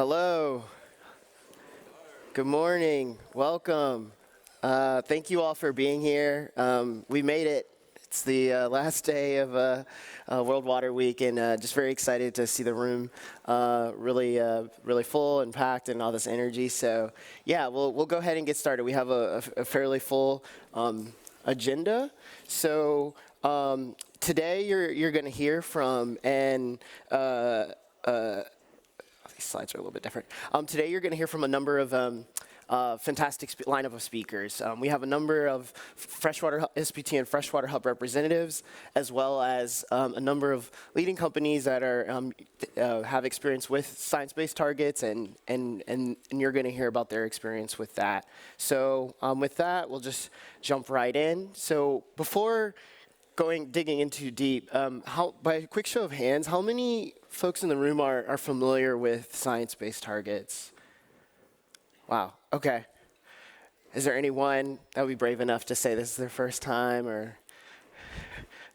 Hello. Good morning. Welcome. Thank you all for being here. We made it. It's the last day of World Water Week, and just very excited to see the room really full and packed and all this energy. So yeah, we'll go ahead and get started. We have a fairly full agenda. So today you're going to hear from these slides are a little bit different. Today you're going to hear from a number of fantastic lineup of speakers. We have a number of SBTN Freshwater Hub representatives, as well as a number of leading companies that have experience with science-based targets, and you're going to hear about their experience with that. So with that, we'll just jump right in. So before digging into deep, by a quick show of hands, how many folks in the room are familiar with science-based targets? Wow, okay. Is there anyone that would be brave enough to say this is their first time, or?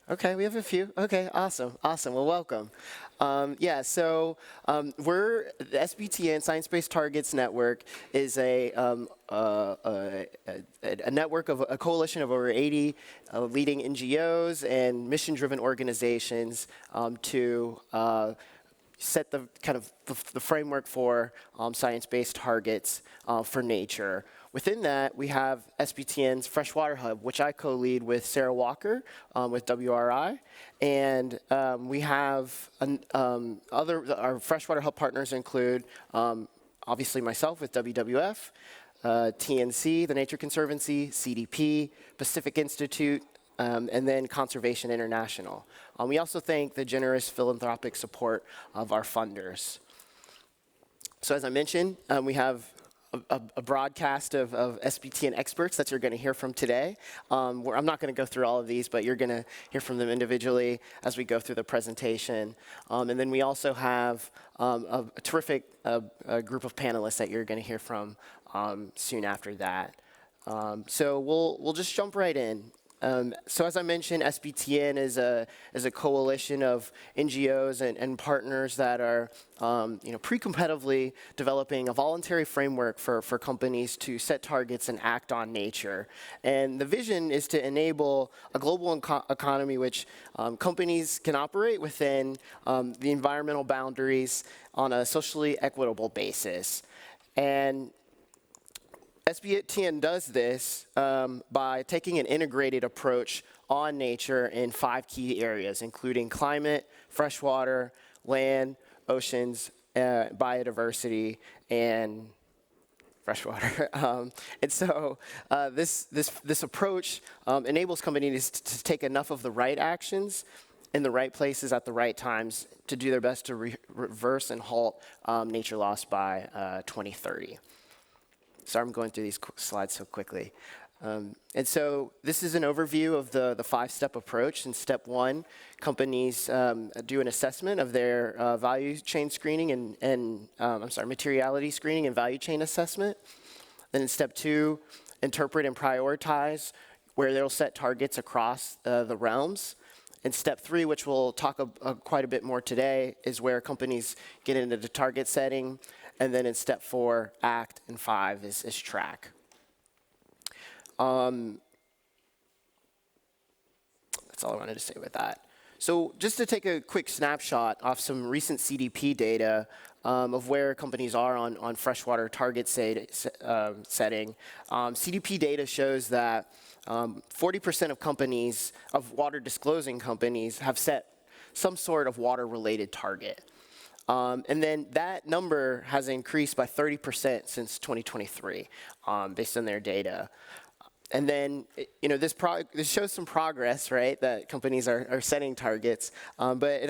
Okay, we have a few. Okay, awesome. Well, welcome. So we're the SBTN Science-Based Targets Network is a network of a coalition of over 80 leading NGOs and mission-driven organizations to set the the framework for science-based targets for nature. Within that, we have SBTN's Freshwater Hub, which I co-lead with Sarah Walker with WRI, and we have our Freshwater Hub partners include obviously myself with WWF, TNC, the Nature Conservancy, CDP, Pacific Institute, and then Conservation International. We also thank the generous philanthropic support of our funders. So as I mentioned, we have a broadcast of SBTN experts that you're going to hear from today. I'm not going to go through all of these, but you're going to hear from them individually as we go through the presentation. And then we also have a terrific group of panelists that you're going to hear from soon after that. So we'll just jump right in. So as I mentioned, SBTN is a coalition of NGOs and partners that are pre-competitively developing a voluntary framework for companies to set targets and act on nature. And the vision is to enable a global economy which companies can operate within the environmental boundaries on a socially equitable basis. And SBTN does this by taking an integrated approach on nature in 5 key areas, including climate, freshwater, land, oceans, biodiversity, and freshwater. And so this approach enables companies to take enough of the right actions in the right places at the right times to do their best to reverse and halt nature loss by 2030. Sorry, I'm going through these slides so quickly. And so this is an overview of the 5-step approach. In step 1, companies do an assessment of their value chain screening and materiality screening and value chain assessment. Then in step 2, interpret and prioritize, where they'll set targets across the realms. And step 3, which we'll talk quite a bit more today, is where companies get into the target setting. And then in step 4, act, and 5 is track. That's all I wanted to say with that. So just to take a quick snapshot off some recent CDP data of where companies are on freshwater target setting, CDP data shows that 40% of companies, of water disclosing companies, have set some sort of water-related target. And then that number has increased by 30% since 2023, based on their data. And then, this shows some progress, right? That companies are setting targets, but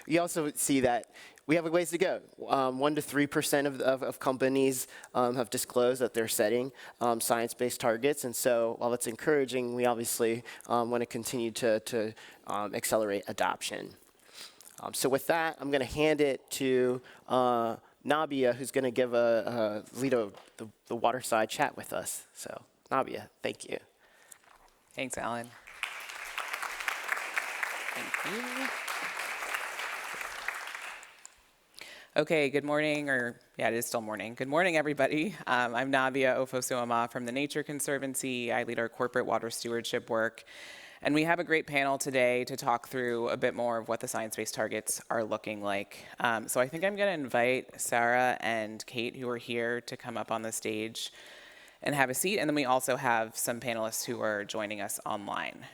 you also see that we have a ways to go. 1 to 3% of companies have disclosed that they're setting science-based targets, and so while it's encouraging, we obviously want to continue to accelerate adoption. So with that, I'm going to hand it to Nabia, who's going to give lead the waterside chat with us. So Nabia, thank you. Thanks, Alan. Thank you. Okay, good morning, it is still morning. Good morning, everybody. I'm Navia Ofosuama from the Nature Conservancy. I lead our corporate water stewardship work. And we have a great panel today to talk through a bit more of what the science-based targets are looking like. So I think I'm going to invite Sarah and Kate, who are here, to come up on the stage and have a seat. And then we also have some panelists who are joining us online.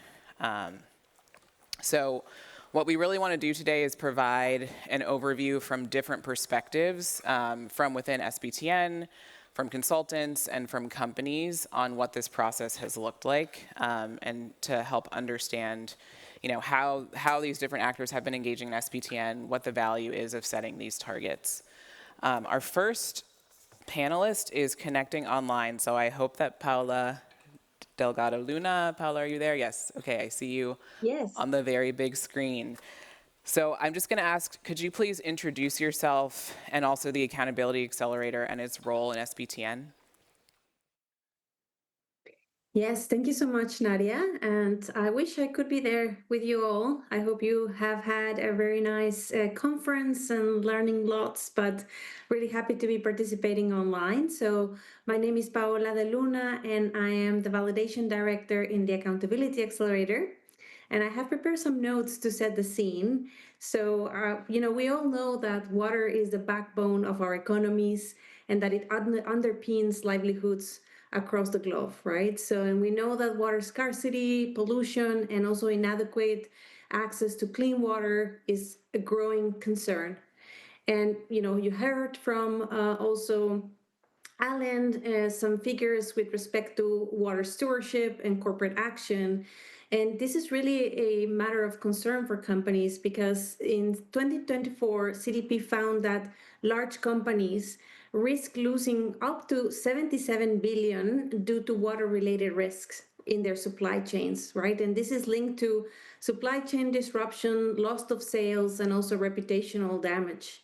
So what we really want to do today is provide an overview from different perspectives from within SBTN, from consultants, and from companies on what this process has looked like, and to help understand how these different actors have been engaging in SBTN, what the value is of setting these targets. Our first panelist is connecting online, so I hope that Paula Delgado Luna. Paula, are you there? Yes. Okay, I see you Yes. on the very big screen. So I'm just going to ask, could you please introduce yourself and also the Accountability Accelerator and its role in SBTN? Yes, thank you so much, Nadia. And I wish I could be there with you all. I hope you have had a very nice conference and learning lots, but really happy to be participating online. So my name is Paola de Luna, and I am the Validation Director in the Accountability Accelerator. And I have prepared some notes to set the scene. So, we all know that water is the backbone of our economies and that it underpins livelihoods across the globe, right? So, and we know that water scarcity, pollution, and also inadequate access to clean water is a growing concern. And, you heard from also Alan some figures with respect to water stewardship and corporate action. And this is really a matter of concern for companies because in 2024, CDP found that large companies risk losing up to 77 billion due to water-related risks in their supply chains, right? And this is linked to supply chain disruption, loss of sales, and also reputational damage.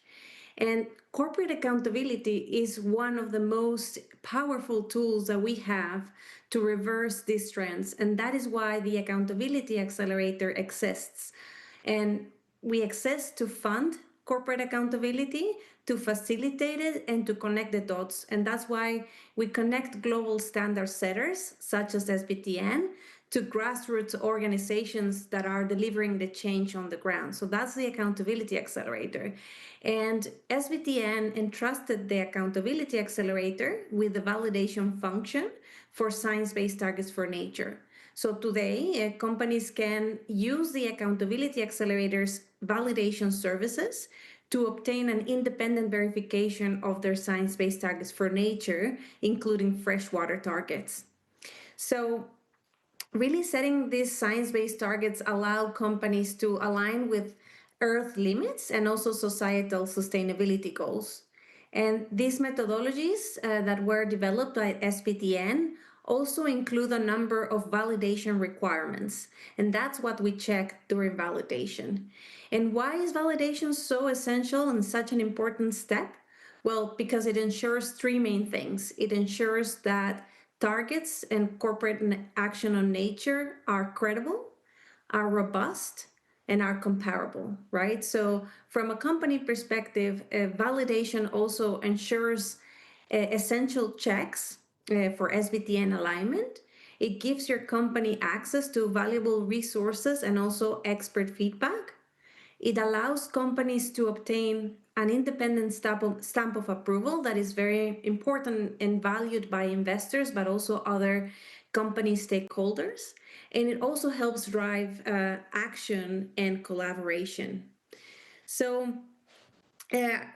And corporate accountability is one of the most powerful tools that we have to reverse these trends. And that is why the Accountability Accelerator exists. And we exist to fund corporate accountability, to facilitate it, and to connect the dots. And that's why we connect global standard setters, such as SBTN, to grassroots organizations that are delivering the change on the ground. So that's the Accountability Accelerator. And SBTN entrusted the Accountability Accelerator with the validation function for science-based targets for nature. So today, companies can use the Accountability Accelerator's validation services to obtain an independent verification of their science-based targets for nature, including freshwater targets. So really setting these science-based targets allow companies to align with Earth limits and also societal sustainability goals. And these methodologies that were developed by SBTN also include a number of validation requirements. And that's what we check during validation. And why is validation so essential and such an important step? Well, because it ensures three main things. It ensures that targets and corporate action on nature are credible, are robust, and are comparable, right? So from a company perspective, validation also ensures essential checks for SBTN alignment. It gives your company access to valuable resources and also expert feedback. It allows companies to obtain an independent stamp of approval that is very important and valued by investors, but also other company stakeholders. And it also helps drive action and collaboration. So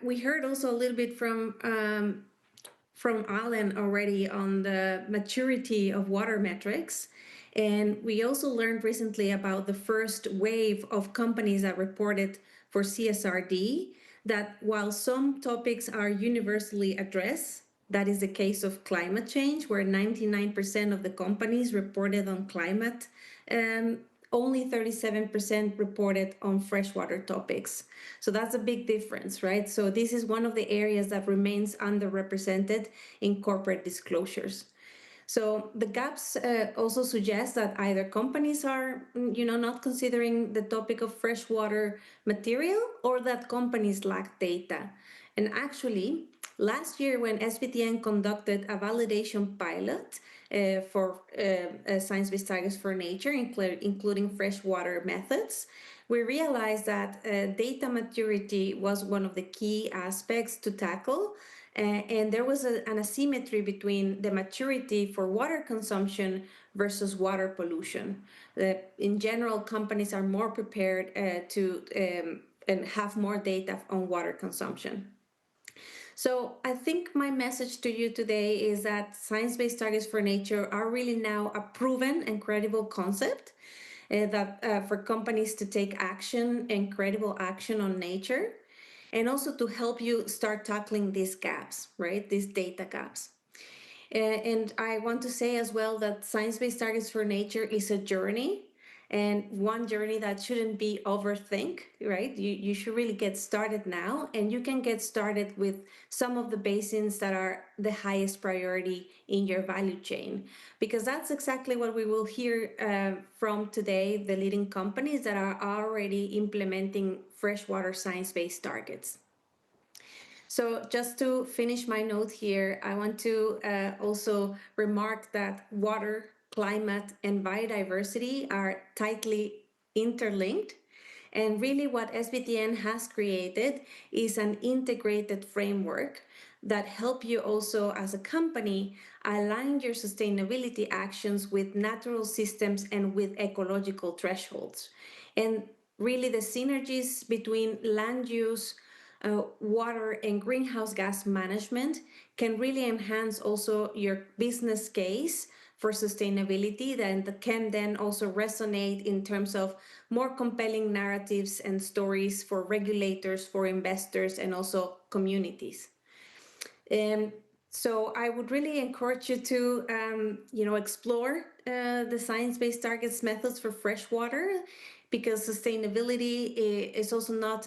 we heard also a little bit from Alan already on the maturity of water metrics. And we also learned recently about the first wave of companies that reported for CSRD, that while some topics are universally addressed, that is the case of climate change, where 99% of the companies reported on climate, only 37% reported on freshwater topics. So that's a big difference, right? So this is one of the areas that remains underrepresented in corporate disclosures. So the gaps also suggest that either companies are, not considering the topic of freshwater material, or that companies lack data. And actually, last year when SBTN conducted a validation pilot for science-based targets for nature, including freshwater methods, we realized that data maturity was one of the key aspects to tackle. And there was an asymmetry between the maturity for water consumption versus water pollution. In general, companies are more prepared to and have more data on water consumption. So I think my message to you today is that science-based targets for nature are really now a proven and credible concept for companies to take action and credible action on nature, and also to help you start tackling these gaps, right? These data gaps. And I want to say as well that science-based targets for nature is a journey, and one journey that shouldn't be overthink, right? You should really get started now, and you can get started with some of the basins that are the highest priority in your value chain, because that's exactly what we will hear from today, the leading companies that are already implementing freshwater science-based targets. So just to finish my note here, I want to also remark that water, climate, and biodiversity are tightly interlinked. And really what SBTN has created is an integrated framework that help you also as a company align your sustainability actions with natural systems and with ecological thresholds. And really the synergies between land use, water and greenhouse gas management can really enhance also your business case for sustainability, that can then also resonate in terms of more compelling narratives and stories for regulators, for investors, and also communities. So I would really encourage you to, explore the science-based targets methods for freshwater, because sustainability is also not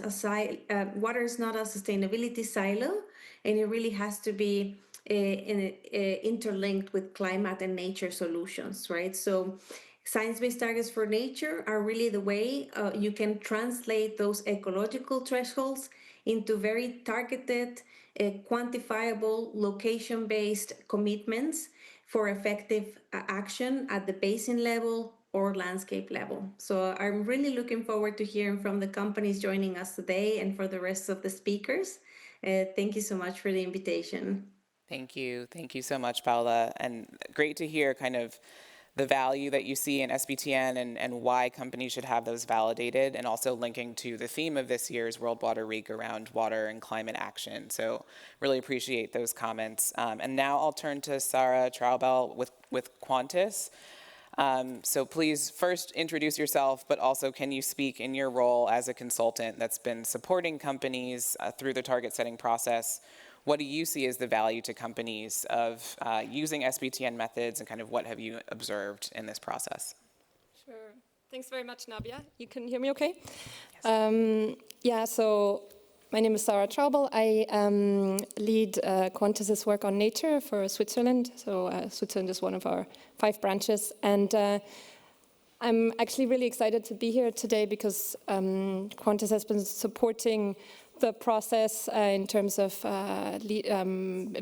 water is not a sustainability silo, and it really has to be interlinked with climate and nature solutions, right? So science-based targets for nature are really the way you can translate those ecological thresholds into very targeted, quantifiable, location-based commitments for effective action at the basin level or landscape level. So I'm really looking forward to hearing from the companies joining us today and for the rest of the speakers. Thank you so much for the invitation. Thank you. Thank you so much, Paula. And great to hear kind of the value that you see in SBTN and why companies should have those validated, and also linking to the theme of this year's World Water Week around water and climate action. So really appreciate those comments. And now I'll turn to Sarah Traubel with Qantas. So please first introduce yourself, but also can you speak in your role as a consultant that's been supporting companies through the target setting process? What do you see as the value to companies of using SBTN methods, and kind of what have you observed in this process? Sure. Thanks very much, Nabia. You can hear me okay? Yes. So my name is Sarah Traubel. I lead Qantas's work on nature for Switzerland. So Switzerland is one of our 5 branches. And I'm actually really excited to be here today because Qantas has been supporting the process in terms of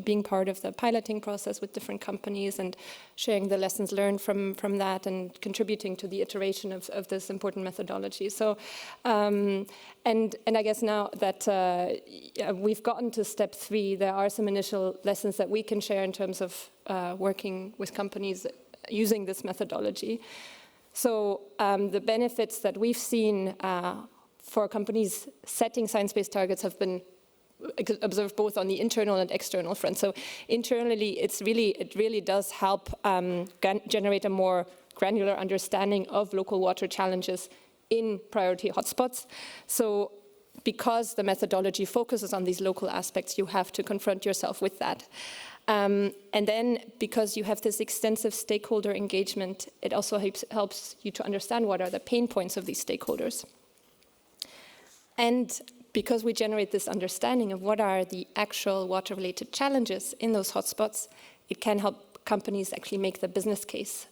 being part of the piloting process with different companies and sharing the lessons learned from that and contributing to the iteration of this important methodology. So, and I guess now that we've gotten to step 3, there are some initial lessons that we can share in terms of working with companies using this methodology. So the benefits that we've seen for companies setting science-based targets have been observed both on the internal and external front. So internally, it really does help generate a more granular understanding of local water challenges in priority hotspots. So because the methodology focuses on these local aspects, you have to confront yourself with that. And then because you have this extensive stakeholder engagement, it also helps you to understand what are the pain points of these stakeholders. And because we generate this understanding of what are the actual water-related challenges in those hotspots, it can help companies actually make the business case,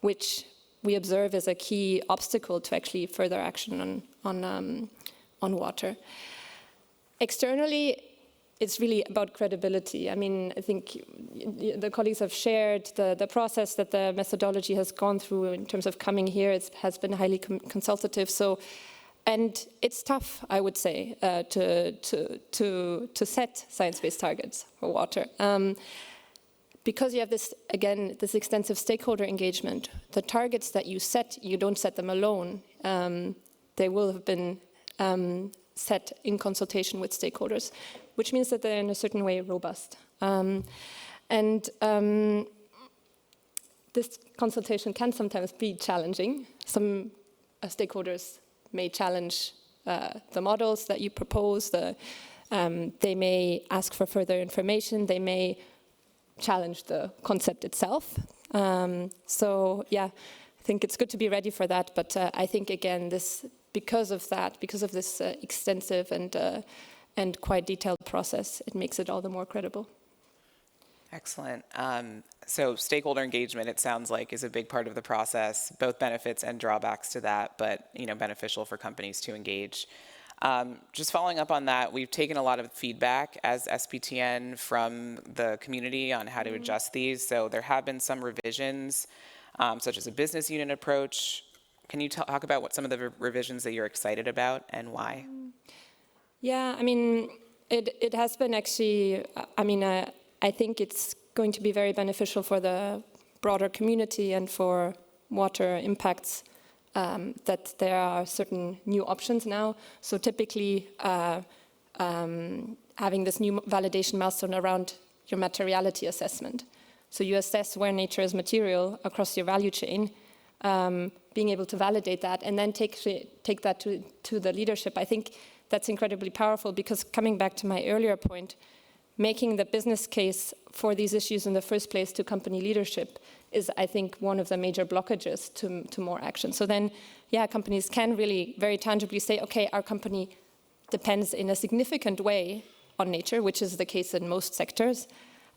which we observe as a key obstacle to actually further action on water. Externally, it's really about credibility. I mean, I think the colleagues have shared the process that the methodology has gone through in terms of coming here. It has been highly consultative. So, and it's tough, I would say, to set science-based targets for water. Because you have this, again, this extensive stakeholder engagement, the targets that you set, you don't set them alone. They will have been set in consultation with stakeholders, which means that they're in a certain way robust. This consultation can sometimes be challenging. Some stakeholders may challenge the models that you propose. They may ask for further information. They may challenge the concept itself. So yeah, I think it's good to be ready for that. But I think again, because of this extensive and quite detailed process, it makes it all the more credible. Excellent. So stakeholder engagement, it sounds like, is a big part of the process, both benefits and drawbacks to that, but beneficial for companies to engage. Just following up on that, we've taken a lot of feedback as SBTN from the community on how to adjust these. So there have been some revisions, such as a business unit approach. Can you talk about what some of the revisions that you're excited about and why? Yeah, I mean, it has been actually, I think it's going to be very beneficial for the broader community and for water impacts that there are certain new options now. So typically, having this new validation milestone around your materiality assessment. So you assess where nature is material across your value chain, being able to validate that, and then take that to the leadership. I think that's incredibly powerful because, coming back to my earlier point, making the business case for these issues in the first place to company leadership is, I think, one of the major blockages to more action. So then, yeah, companies can really very tangibly say, okay, our company depends in a significant way on nature, which is the case in most sectors.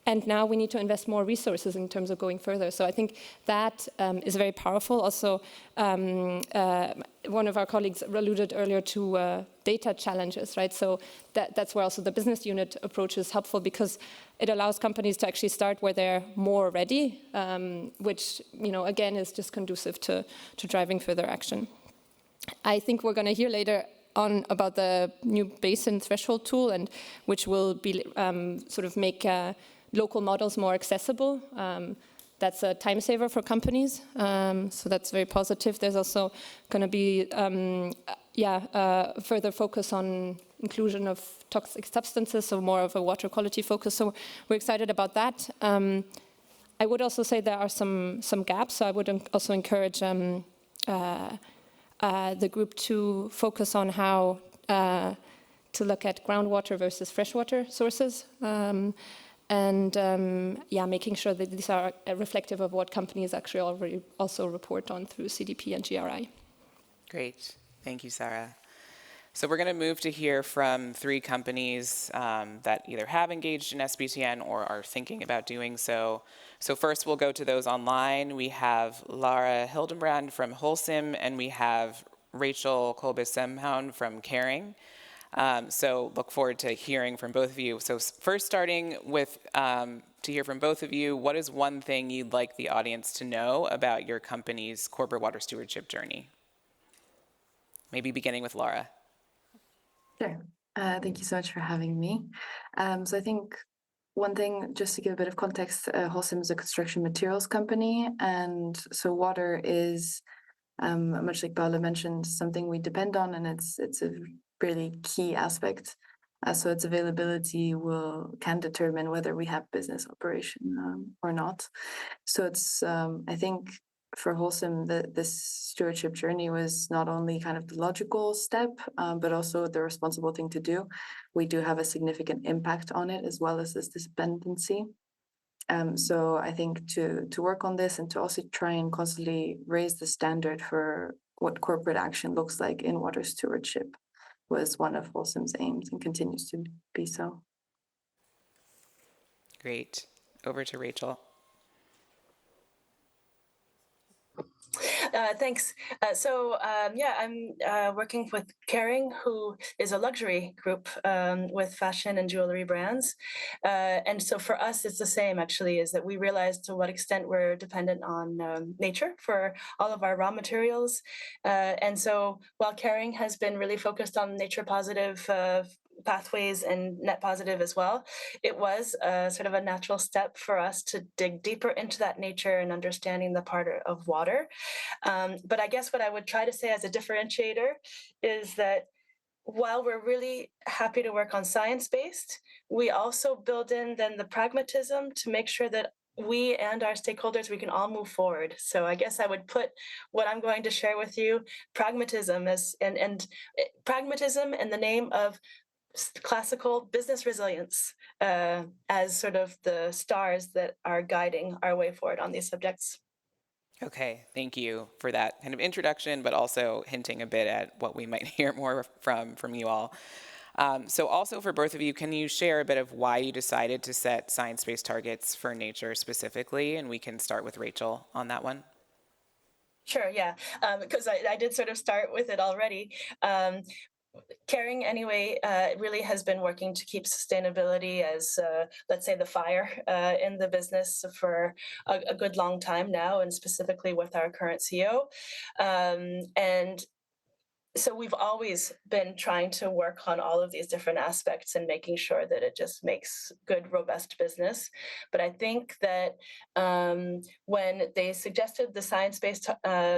And now we need to invest more resources in terms of going further. So I think that is very powerful. Also, one of our colleagues alluded earlier to data challenges, right? So that's where also the business unit approach is helpful because it allows companies to actually start where they're more ready, which, again, is just conducive to driving further action. I think we're going to hear later on about the new basin threshold tool, and which will be sort of make local models more accessible. That's a time saver for companies, so that's very positive. There's also going to be, further focus on inclusion of toxic substances, so more of a water quality focus. So we're excited about that. I would also say there are some gaps, so I would also encourage the group to focus on how to look at groundwater versus freshwater sources. Making sure that these are reflective of what companies actually already also report on through CDP and GRI. Great. Thank you, Sarah. So we're going to move to hear from 3 companies that either have engaged in SBTN or are thinking about doing so. So first, we'll go to those online. We have Lara Hildenbrand from Holcim, and we have Rachel Kolbe-Semhoun from Caring. So look forward to hearing from both of you. So first, starting with to hear from both of you, what is one thing you'd like the audience to know about your company's corporate water stewardship journey? Maybe beginning with Laura. Sure. Thank you so much for having me. So I think one thing, just to give a bit of context, Holcim is a construction materials company, and so water is, much like Paula mentioned, something we depend on, and it's a really key aspect. So its availability can determine whether we have business operation or not. So it's, I think, for Holcim, this stewardship journey was not only kind of the logical step, but also the responsible thing to do. We do have a significant impact on it, as well as this dependency. So I think to work on this and to also try and constantly raise the standard for what corporate action looks like in water stewardship was one of Holcim's aims and continues to be so. Great. Over to Rachel. Thanks. Yeah, I'm working with Caring, who is a luxury group with fashion and jewelry brands. And so for us, it's the same actually, is that we realize to what extent we're dependent on nature for all of our raw materials. And so while Caring has been really focused on nature positive pathways and net positive as well, it was sort of a natural step for us to dig deeper into that nature and understanding the part of water. But I guess what I would try to say as a differentiator is that while we're really happy to work on science-based, we also build in then the pragmatism to make sure that we and our stakeholders, we can all move forward. So I guess I would put what I'm going to share with you, pragmatism as and pragmatism in the name of classical business resilience as sort of the stars that are guiding our way forward on these subjects. Okay, thank you for that kind of introduction, but also hinting a bit at what we might hear more from you all. So also for both of you, can you share a bit of why you decided to set science-based targets for nature specifically? And we can start with Rachel on that one. Sure, yeah, because I did sort of start with it already. Caring anyway really has been working to keep sustainability as, let's say, the fire in the business for a good long time now, and specifically with our current CEO. And so we've always been trying to work on all of these different aspects and making sure that it just makes good, robust business. But I think that when they suggested the science-based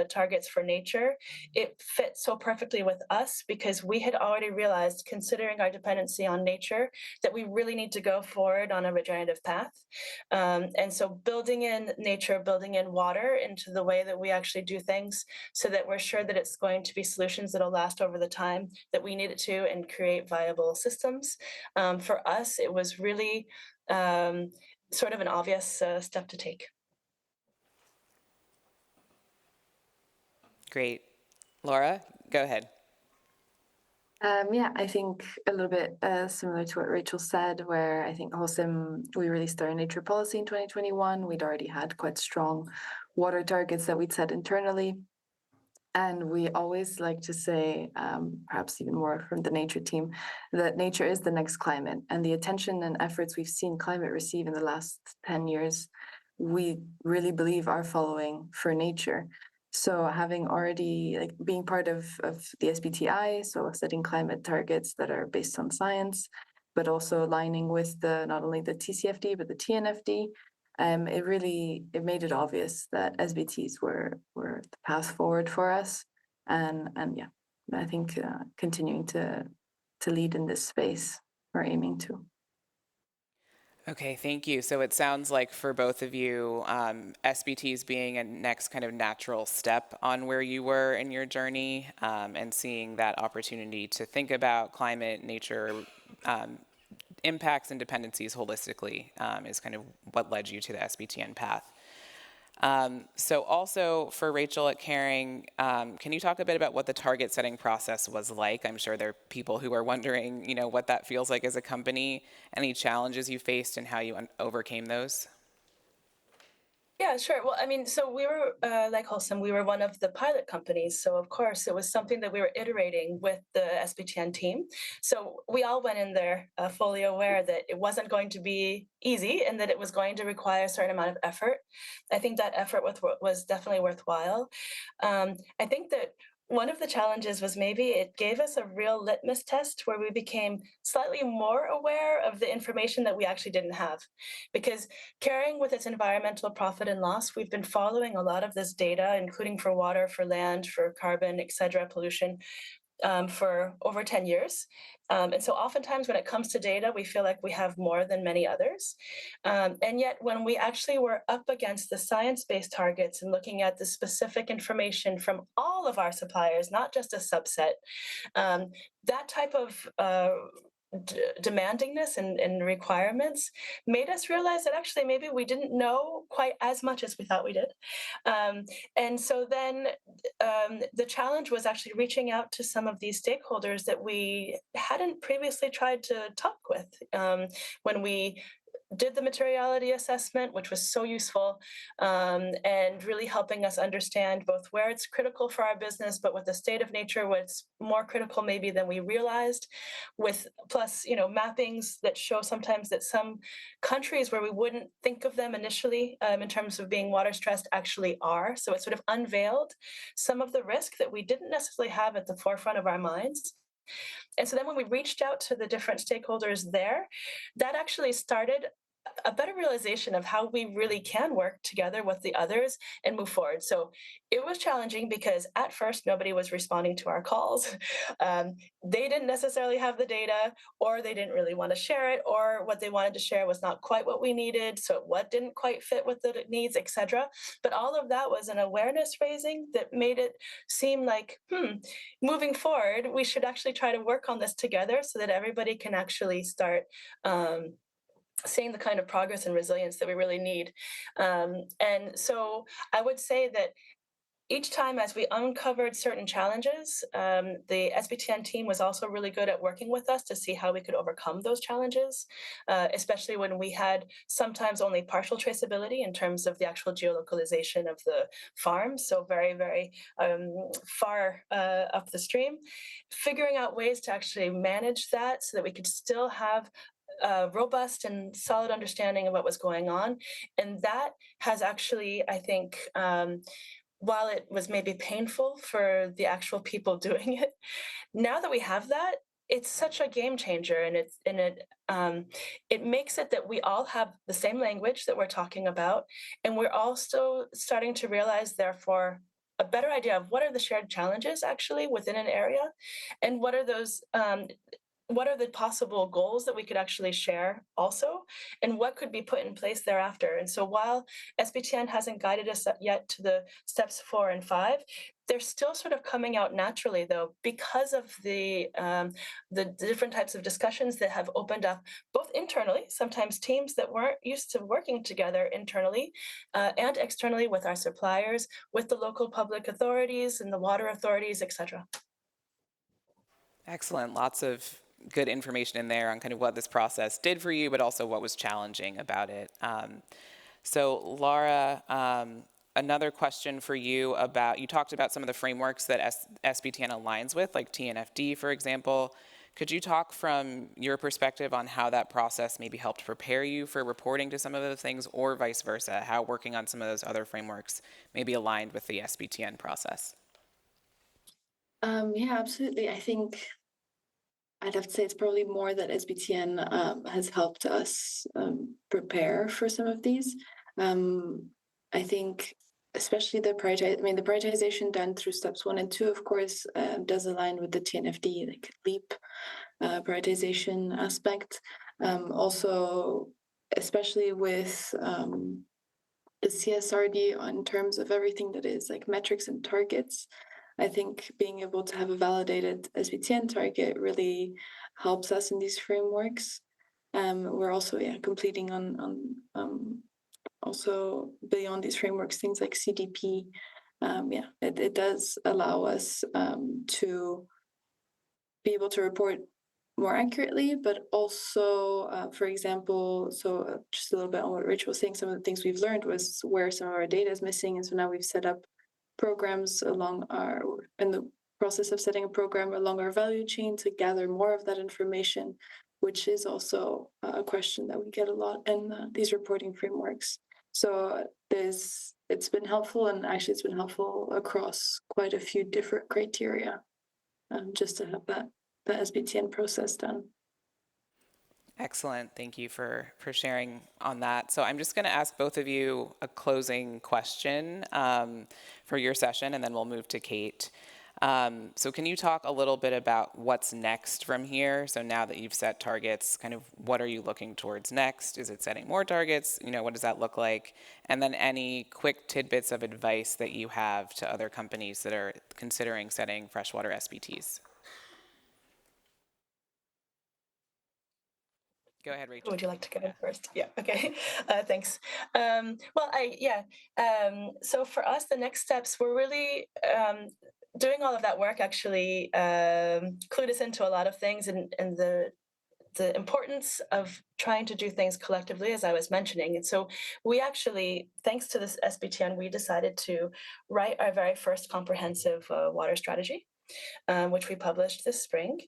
targets for nature, it fit so perfectly with us because we had already realized, considering our dependency on nature, that we really need to go forward on a regenerative path. And so building in nature, building in water into the way that we actually do things so that we're sure that it's going to be solutions that'll last over the time that we need it to and create viable systems. For us, it was really sort of an obvious step to take. Great. Laura, go ahead. Yeah, I think a little bit similar to what Rachel said, where I think Holcim, we released our nature policy in 2021. We'd already had quite strong water targets that we'd set internally. And we always like to say, perhaps even more from the nature team, that nature is the next climate. And the attention and efforts we've seen climate receive in the last 10 years, we really believe are following for nature. So having already being part of the SBTI, so setting climate targets that are based on science, but also aligning with not only the TCFD, but the TNFD, it made it obvious that SBTs were the path forward for us, and yeah, I think continuing to lead in this space, we're aiming to. Okay, thank you. So it sounds like for both of you, SBTs being a next kind of natural step on where you were in your journey, and seeing that opportunity to think about climate, nature, impacts and dependencies holistically is kind of what led you to the SBTN path. So also for Rachel at Caring, can you talk a bit about what the target setting process was like? I'm sure there are people who are wondering, what that feels like as a company, any challenges you faced and how you overcame those. Yeah, sure. Well, I mean, so we were, like Holcim, we were one of the pilot companies. So, of course, it was something that we were iterating with the SBTN team. So we all went in there fully aware that it wasn't going to be easy and that it was going to require a certain amount of effort. I think that effort was definitely worthwhile. I think that one of the challenges was maybe it gave us a real litmus test where we became slightly more aware of the information that we actually didn't have. Because Caring with its environmental profit and loss, we've been following a lot of this data, including for water, for land, for carbon, et cetera, pollution, for over 10 years. And so oftentimes when it comes to data, we feel like we have more than many others. And yet when we actually were up against the science-based targets and looking at the specific information from all of our suppliers, not just a subset, that type of demandingness and requirements made us realize that actually maybe we didn't know quite as much as we thought we did. And so then the challenge was actually reaching out to some of these stakeholders that we hadn't previously tried to talk with when we did the materiality assessment, which was so useful, and really helping us understand both where it's critical for our business, but with the state of nature, what's more critical maybe than we realized, with plus, mappings that show sometimes that some countries where we wouldn't think of them initially in terms of being water stressed actually are. So it sort of unveiled some of the risk that we didn't necessarily have at the forefront of our minds. And so then when we reached out to the different stakeholders there, that actually started a better realization of how we really can work together with the others and move forward. So it was challenging because at first nobody was responding to our calls. They didn't necessarily have the data, or they didn't really want to share it, or what they wanted to share was not quite what we needed, so what didn't quite fit with the needs, etc. But all of that was an awareness raising that made it seem like, moving forward, we should actually try to work on this together so that everybody can actually start seeing the kind of progress and resilience that we really need. And so I would say that each time as we uncovered certain challenges, the SBTN team was also really good at working with us to see how we could overcome those challenges, especially when we had sometimes only partial traceability in terms of the actual geolocalization of the farm, so very, very far up the stream. Figuring out ways to actually manage that so that we could still have a robust and solid understanding of what was going on. And that has actually, I think, while it was maybe painful for the actual people doing it, now that we have that, it's such a game changer, and it makes it that we all have the same language that we're talking about, and we're also starting to realize, therefore, a better idea of what are the shared challenges actually within an area, and what are those what are the possible goals that we could actually share also, and what could be put in place thereafter. And so while SBTN hasn't guided us yet to the steps 4 and 5, they're still sort of coming out naturally, though, because of the different types of discussions that have opened up both internally, sometimes teams that weren't used to working together internally, and externally with our suppliers, with the local public authorities and the water authorities, etc. Excellent. Lots of good information in there on kind of what this process did for you, but also what was challenging about it. So Laura, another question for you about, you talked about some of the frameworks that SBTN aligns with, like TNFD, for example. Could you talk from your perspective on how that process maybe helped prepare you for reporting to some of those things, or vice versa, how working on some of those other frameworks maybe aligned with the SBTN process? Yeah, absolutely. I think I'd have to say it's probably more that SBTN has helped us prepare for some of these. I think especially the prioritization done through steps 1 and 2, of course, does align with the TNFD, like LEAP prioritization aspect. Also, especially with the CSRD in terms of everything that is like metrics and targets. I think being able to have a validated SBTN target really helps us in these frameworks. We're also completing on also beyond these frameworks, things like CDP. It does allow us to be able to report more accurately, but also, for example, just a little bit on what Rich was saying, some of the things we've learned was where some of our data is missing, and so now we've set up programs in the process of setting a program along our value chain to gather more of that information, which is also a question that we get a lot in these reporting frameworks. So it's been helpful, and actually it's been helpful across quite a few different criteria, just to have the SBTN process done. Excellent. Thank you for sharing on that. So I'm just going to ask both of you a closing question for your session, and then we'll move to Kate. So can you talk a little bit about what's next from here? So now that you've set targets, kind of what are you looking towards next? Is it setting more targets? What does that look like? And then any quick tidbits of advice that you have to other companies that are considering setting freshwater SBTs. Go ahead, Rachel. Would you like to go first? Yeah. Okay. Thanks. So for us, the next steps, we're really doing all of that work actually clued us into a lot of things, and the the importance of trying to do things collectively, as I was mentioning. And so we actually, thanks to this SBTN, we decided to write our very first comprehensive water strategy, which we published this spring.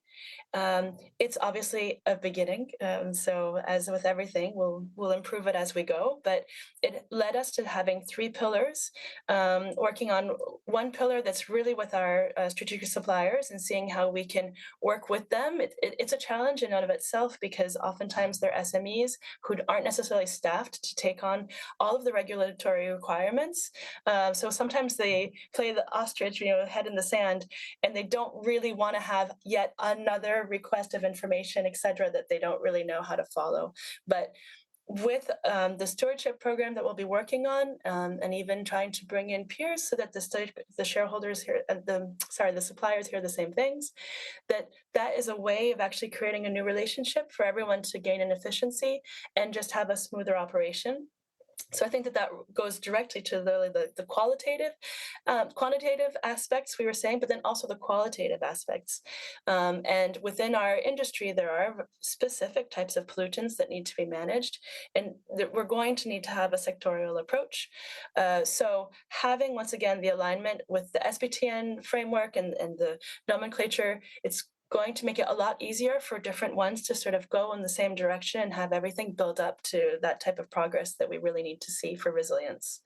It's obviously a beginning, so as with everything, we'll improve it as we go. But it led us to having 3 pillars, working on one pillar that's really with our strategic suppliers and seeing how we can work with them. It's a challenge in and of itself because oftentimes they're SMEs who aren't necessarily staffed to take on all of the regulatory requirements. So sometimes they play the ostrich, head in the sand, and they don't really want to have yet another request of information, et cetera, that they don't really know how to follow. But with the stewardship program that we'll be working on, and even trying to bring in peers so that the shareholders hear, the suppliers hear the same things, that is a way of actually creating a new relationship for everyone to gain in efficiency and just have a smoother operation. So I think that goes directly to the quantitative aspects we were saying, but then also the qualitative aspects. And within our industry, there are specific types of pollutants that need to be managed, and that we're going to need to have a sectorial approach. So having, once again, the alignment with the SBTN framework and the nomenclature, it's going to make it a lot easier for different ones to sort of go in the same direction and have everything build up to that type of progress that we really need to see for resilience.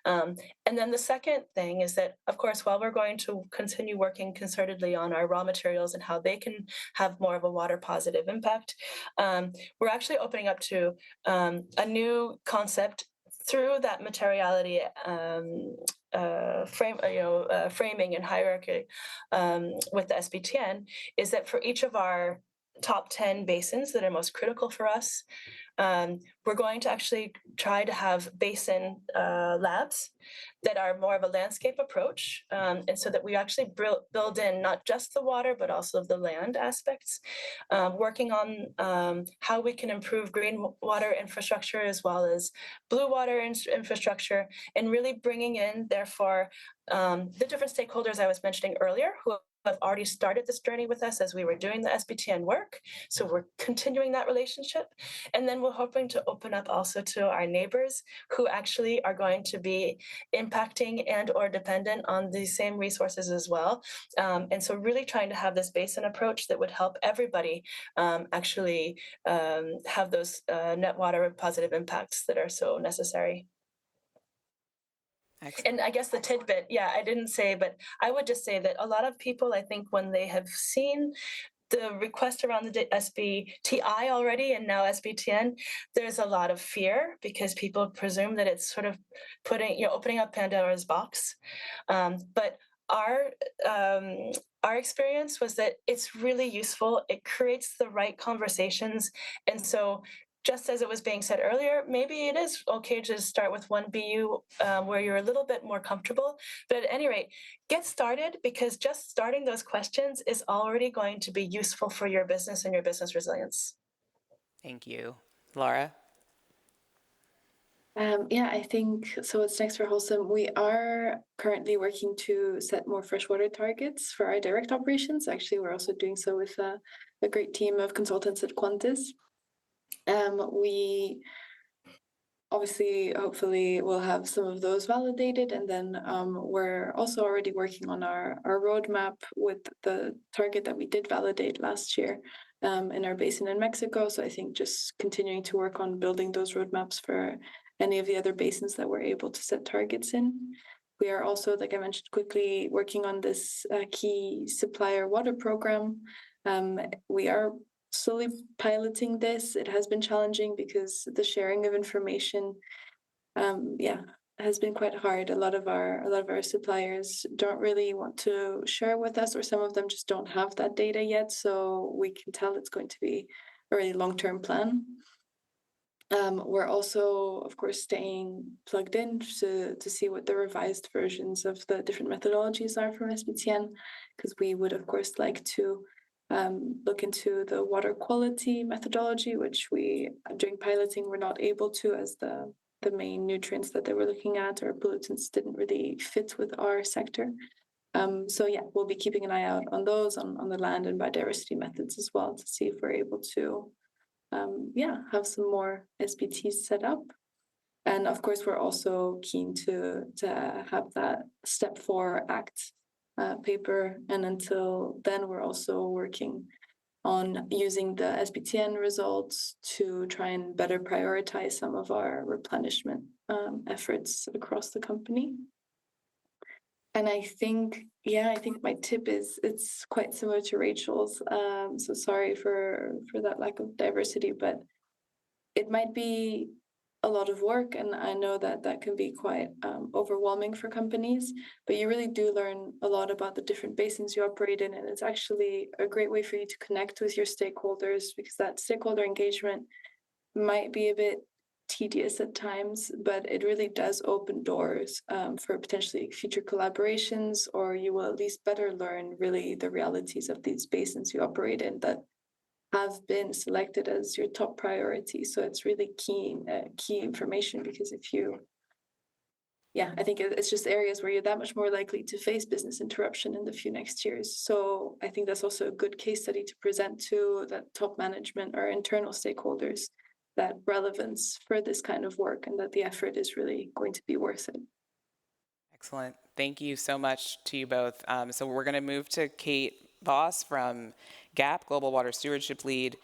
And then the second thing is that, of course, while we're going to continue working concertedly on our raw materials and how they can have more of a water positive impact, we're actually opening up to a new concept through that materiality framing and hierarchy with the SBTN, is that for each of our top 10 basins that are most critical for us, we're going to actually try to have basin labs that are more of a landscape approach, and so that we actually build in not just the water, but also the land aspects, working on how we can improve green water infrastructure as well as blue water infrastructure, and really bringing in, therefore, the different stakeholders I was mentioning earlier who have already started this journey with us as we were doing the SBTN work. So we're continuing that relationship. And then we're hoping to open up also to our neighbors who actually are going to be impacting and or dependent on these same resources as well. And so really trying to have this basin approach that would help everybody actually have those net water positive impacts that are so necessary. Excellent. And I guess the tidbit, I didn't say, but I would just say that a lot of people, I think, when they have seen the request around the SBTI already and now SBTN, there's a lot of fear because people presume that it's sort of opening up Pandora's box. But our experience was that it's really useful. It creates the right conversations. And so just as it was being said earlier, maybe it is okay to start with one BU where you're a little bit more comfortable. But at any rate, get started, because just starting those questions is already going to be useful for your business and your business resilience. Thank you. Laura? I think so. What's next for Wholesome? We are currently working to set more freshwater targets for our direct operations. Actually, we're also doing so with a great team of consultants at Qantas. We obviously, hopefully, will have some of those validated, and then we're also already working on our roadmap with the target that we did validate last year in our basin in Mexico. So I think just continuing to work on building those roadmaps for any of the other basins that we're able to set targets in. We are also, like I mentioned quickly, working on this key supplier water program. We are slowly piloting this. It has been challenging because the sharing of information, has been quite hard. A lot of our suppliers don't really want to share with us, or some of them just don't have that data yet. So we can tell it's going to be a really long-term plan. We're also, of course, staying plugged in to see what the revised versions of the different methodologies are from SBTN, because we would, of course, like to look into the water quality methodology, which we, during piloting, were not able to, as the main nutrients that they were looking at or pollutants didn't really fit with our sector. So yeah, we'll be keeping an eye out on those, on the land and biodiversity methods as well, to see if we're able to, have some more SBTs set up. And of course, we're also keen to have that Step 4 Act paper. And until then, we're also working on using the SBTN results to try and better prioritize some of our replenishment efforts across the company. And I think my tip is, it's quite similar to Rachel's. So sorry for that lack of diversity, but it might be a lot of work, and I know that that can be quite overwhelming for companies, but you really do learn a lot about the different basins you operate in, and it's actually a great way for you to connect with your stakeholders, because that stakeholder engagement might be a bit tedious at times, but it really does open doors for potentially future collaborations, or you will at least better learn really the realities of these basins you operate in that have been selected as your top priority. So it's really key information, because if you, I think it's just areas where you're that much more likely to face business interruption in the few next years. So I think that's also a good case study to present to that top management or internal stakeholders, that relevance for this kind of work, and that the effort is really going to be worth it. Excellent. Thank you so much to you both. So we're going to move to Kate Voss from GAP, Global Water Stewardship Lead.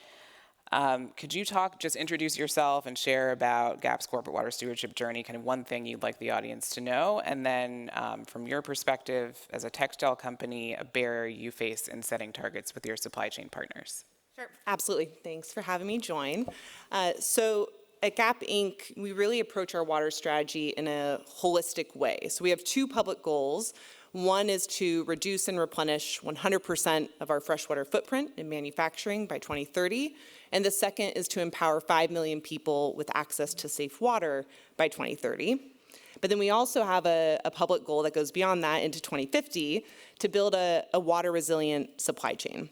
Could you just introduce yourself and share about GAP's corporate water stewardship journey, kind of one thing you'd like the audience to know, and then from your perspective as a textile company, a barrier you face in setting targets with your supply chain partners. Sure, absolutely. Thanks for having me join. So at GAP Inc., we really approach our water strategy in a holistic way. So we have two public goals. One is to reduce and replenish 100% of our freshwater footprint in manufacturing by 2030. And the second is to empower 5 million people with access to safe water by 2030. But then we also have a public goal that goes beyond that into 2050 to build a water resilient supply chain.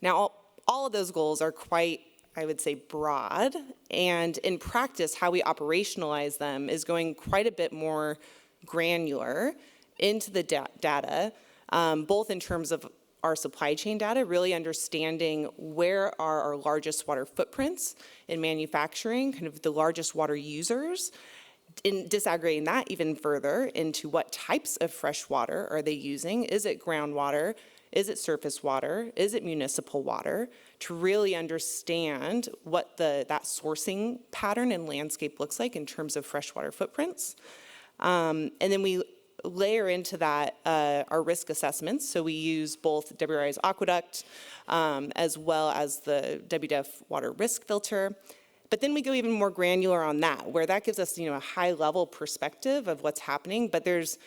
Now, all of those goals are quite, I would say, broad, and in practice, how we operationalize them is going quite a bit more granular into the data, both in terms of our supply chain data, really understanding where are our largest water footprints in manufacturing, kind of the largest water users, in disaggregating that even further into what types of fresh water are they using. Is it groundwater? Is it surface water? Is it municipal water? To really understand what that sourcing pattern and landscape looks like in terms of freshwater footprints. And then we layer into that our risk assessments. So we use both WRI's aqueduct as well as the WDF water risk filter. But then we go even more granular on that, where that gives us, a high level perspective of what's happening, but there's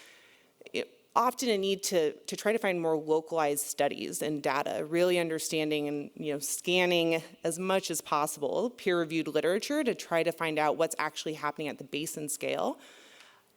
often a need to try to find more localized studies and data, really understanding and scanning as much as possible peer-reviewed literature to try to find out what's actually happening at the basin scale.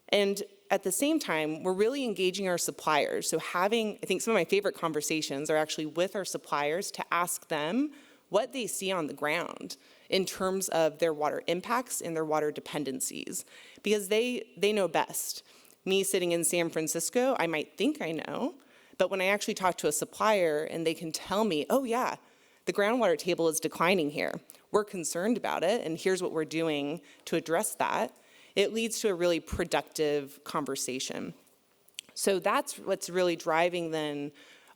And at the same time, we're really engaging our suppliers. So I think some of my favorite conversations are actually with our suppliers to ask them what they see on the ground in terms of their water impacts and their water dependencies, because they know best. Me sitting in San Francisco, I might think I know, but when I actually talk to a supplier and they can tell me, oh yeah, the groundwater table is declining here, we're concerned about it, and here's what we're doing to address that, it leads to a really productive conversation. So that's what's really driving then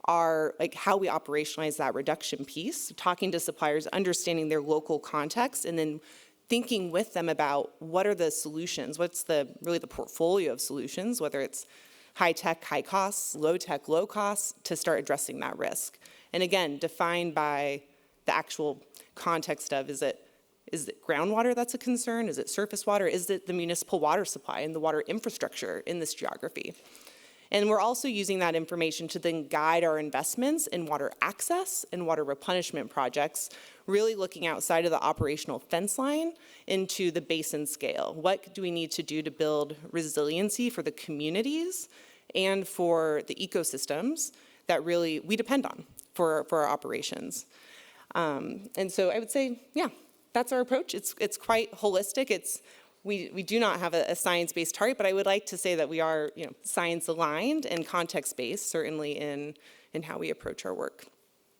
how we operationalize that reduction piece, talking to suppliers, understanding their local context, and then thinking with them about what are the solutions, what's really the portfolio of solutions, whether it's high tech, high costs, low tech, low costs, to start addressing that risk. And again, defined by the actual context of, is it groundwater that's a concern? Is it surface water? Is it the municipal water supply and the water infrastructure in this geography? And we're also using that information to then guide our investments in water access and water replenishment projects, really looking outside of the operational fence line into the basin scale. What do we need to do to build resiliency for the communities and for the ecosystems that really we depend on for our operations? And so I would say, that's our approach. It's quite holistic. we do not have a science-based target, but I would like to say that we are, science-aligned and context-based, certainly in how we approach our work.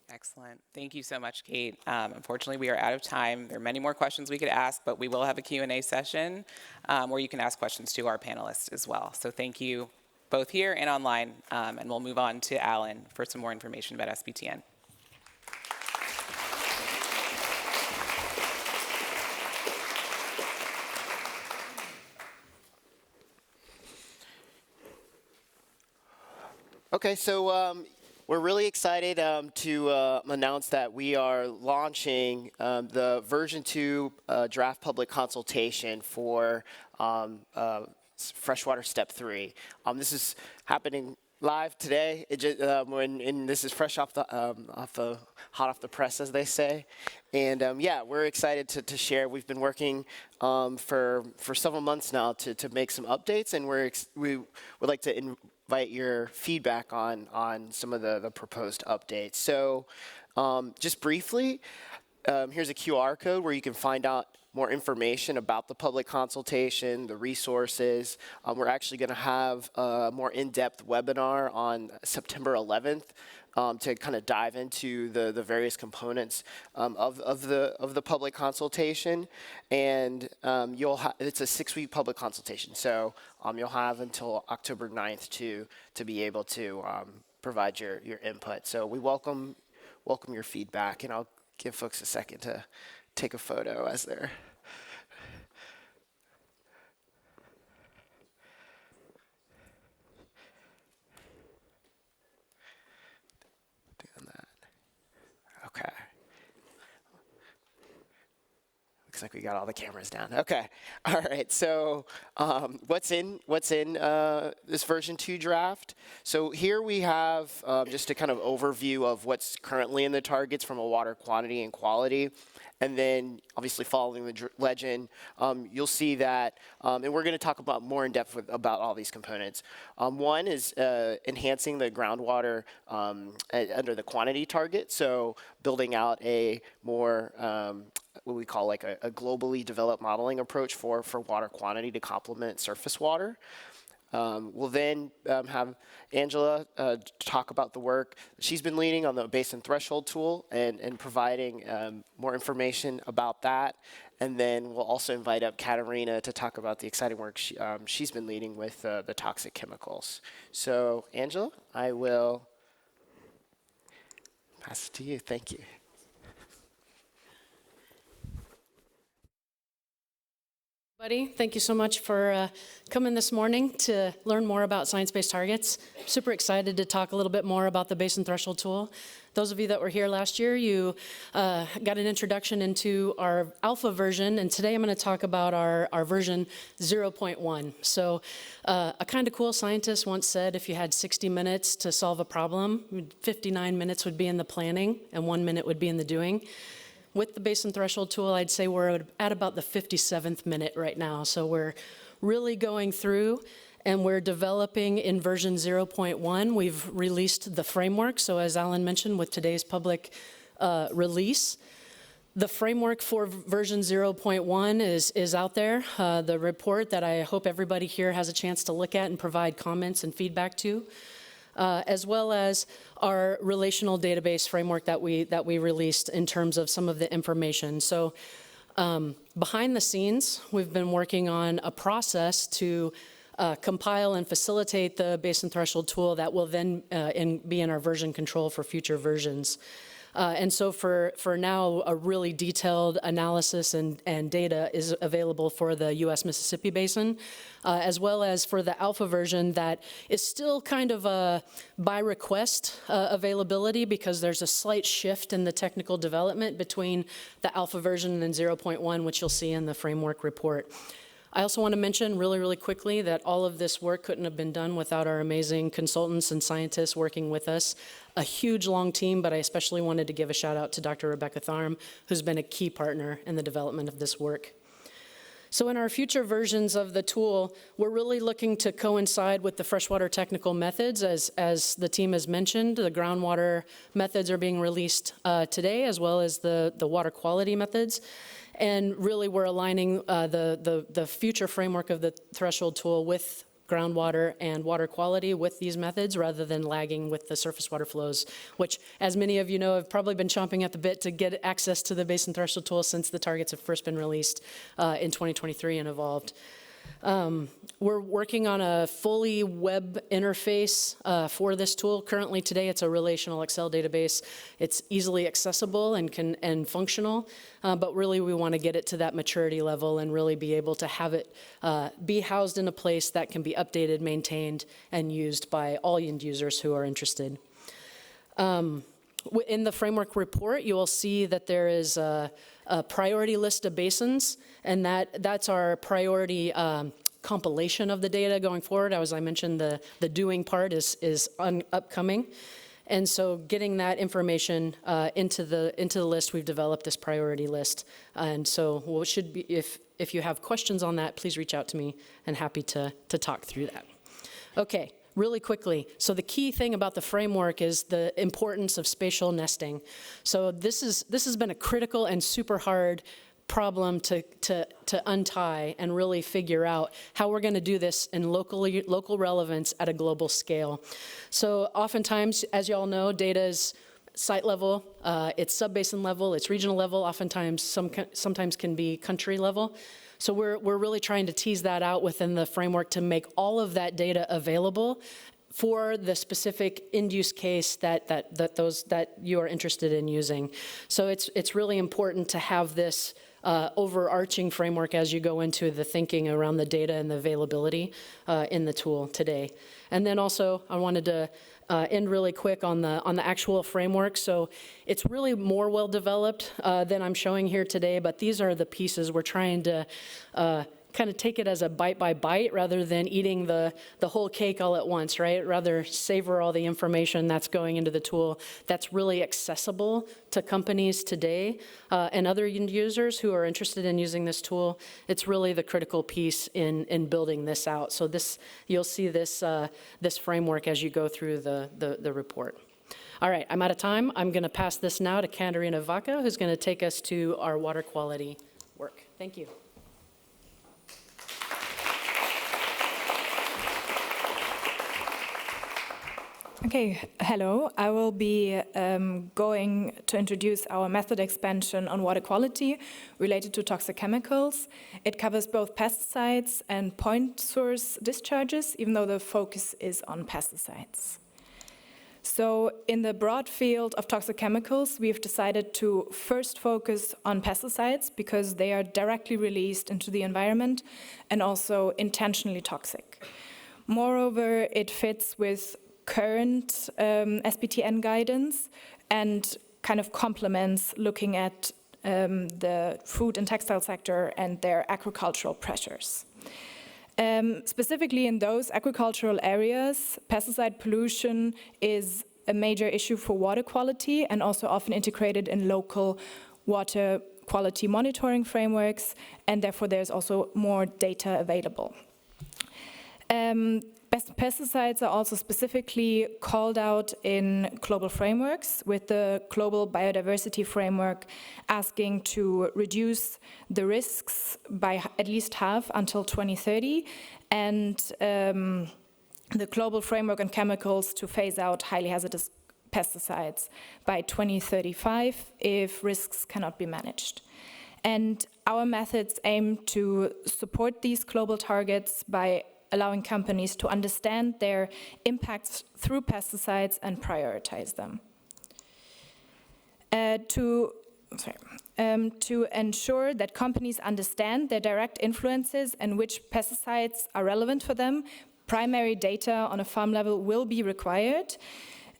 Excellent. Thank you so much, Kate. Unfortunately, we are out of time. There are many more questions we could ask, but we will have a Q&A session where you can ask questions to our panelists as well. So thank you both here and online, and we'll move on to Alan for some more information about SBTN. Okay, so we're really excited to announce that we are launching the version 2 draft public consultation for freshwater step 3. This is happening live today. This is fresh hot off the press, as they say. And yeah, we're excited to share. We've been working for several months now to make some updates, and we would like to invite your feedback on some of the proposed updates. So just briefly, here's a QR code where you can find out more information about the public consultation, the resources. We're actually going to have a more in-depth webinar on September 11th to kind of dive into the various components of the public consultation. And it's a 6-week public consultation, so you'll have until October 9th to be able to provide your input. So we welcome your feedback, and I'll give folks a second to take a photo as they're doing that. Okay. Looks like we got all the cameras down. Okay. All right. So what's in this version 2 draft? So here we have just a kind of overview of what's currently in the targets from a water quantity and quality. And then obviously following the legend, you'll see that, and we're going to talk about more in depth about all these components. One is enhancing the groundwater under the quantity target. So building out a more what we call like a globally developed modeling approach for water quantity to complement surface water. We'll then have Angela talk about the work she's been leading on the basin threshold tool and providing more information about that. And then we'll also invite up Katarina to talk about the exciting work she's been leading with the toxic chemicals. So Angela, I will pass it to you. Thank you. Thank you so much for coming this morning to learn more about science-based targets. Super excited to talk a little bit more about the basin threshold tool. Those of you that were here last year, you got an introduction into our alpha version, and today I'm going to talk about our version 0.1. So a kind of cool scientist once said if you had 60 minutes to solve a problem, 59 minutes would be in the planning and 1 minute would be in the doing. With the basin threshold tool, I'd say we're at about the 57th minute right now. So we're really going through and we're developing in version 0.1. We've released the framework. So as Alan mentioned with today's public release, the framework for version 0.1 is out there. The report that I hope everybody here has a chance to look at and provide comments and feedback to. As well as our relational database framework that we released in terms of some of the information. So behind the scenes, we've been working on a process to compile and facilitate the basin threshold tool that will then be in our version control for future versions. And so for now, a really detailed analysis and data is available for the U.S. Mississippi Basin, as well as for the alpha version that is still kind of a by request availability because there's a slight shift in the technical development between the alpha version and 0.1, which you'll see in the framework report. I also want to mention really, really quickly that all of this work couldn't have been done without our amazing consultants and scientists working with us. A huge, long team, but I especially wanted to give a shout out to Dr. Rebecca Tharm, who's been a key partner in the development of this work. So in our future versions of the tool, we're really looking to coincide with the freshwater technical methods. As the team has mentioned, the groundwater methods are being released today, as well as the water quality methods. And really, we're aligning the future framework of the threshold tool with groundwater and water quality with these methods, rather than lagging with the surface water flows, which, as many of you know, have probably been chomping at the bit to get access to the basin threshold tool since the targets have first been released in 2023 and evolved. We're working on a fully web interface for this tool. Currently today it's a relational Excel database. It's easily accessible and functional, but really we want to get it to that maturity level and really be able to have it be housed in a place that can be updated, maintained, and used by all end users who are interested. In the framework report, you will see that there is a priority list of basins, and that's our priority compilation of the data going forward. As I mentioned, the doing part is upcoming. And so getting that information into the list, we've developed this priority list. And so what should be, if you have questions on that, please reach out to me, and happy to talk through that. Okay. Really quickly, so the key thing about the framework is the importance of spatial nesting. So this has been a critical and super hard problem to untie and really figure out how we're going to do this in local relevance at a global scale. So oftentimes, as you all know, data is site level, it's sub-basin level, it's regional level, oftentimes sometimes can be country level. So we're really trying to tease that out within the framework to make all of that data available for the specific end use case that you are interested in using. So it's really important to have this overarching framework as you go into the thinking around the data and the availability in the tool today. And then also I wanted to end really quick on the actual framework. So it's really more well developed than I'm showing here today, but these are the pieces we're trying to kind of take it as a bite by bite rather than eating the whole cake all at once, right? Rather savor all the information that's going into the tool that's really accessible to companies today and other end users who are interested in using this tool. It's really the critical piece in building this out. So you'll see this framework as you go through the report. All right, I'm out of time. I'm going to pass this now to Katarina Vaca, who's going to take us to our water quality work. Thank you. Okay, hello. I will be going to introduce our method expansion on water quality related to toxic chemicals. It covers both pesticides and point source discharges, even though the focus is on pesticides. So in the broad field of toxic chemicals, we've decided to first focus on pesticides because they are directly released into the environment and also intentionally toxic. Moreover, it fits with current SBTN guidance and kind of complements looking at the food and textile sector and their agricultural pressures. Specifically in those agricultural areas, pesticide pollution is a major issue for water quality and also often integrated in local water quality monitoring frameworks, and therefore there's also more data available. Pesticides are also specifically called out in global frameworks, with the Global Biodiversity Framework asking to reduce the risks by at least half until 2030, and the Global Framework on Chemicals to phase out highly hazardous pesticides by 2035 if risks cannot be managed. And our methods aim to support these global targets by allowing companies to understand their impacts through pesticides and prioritize them. To ensure that companies understand their direct influences and which pesticides are relevant for them, primary data on a farm level will be required.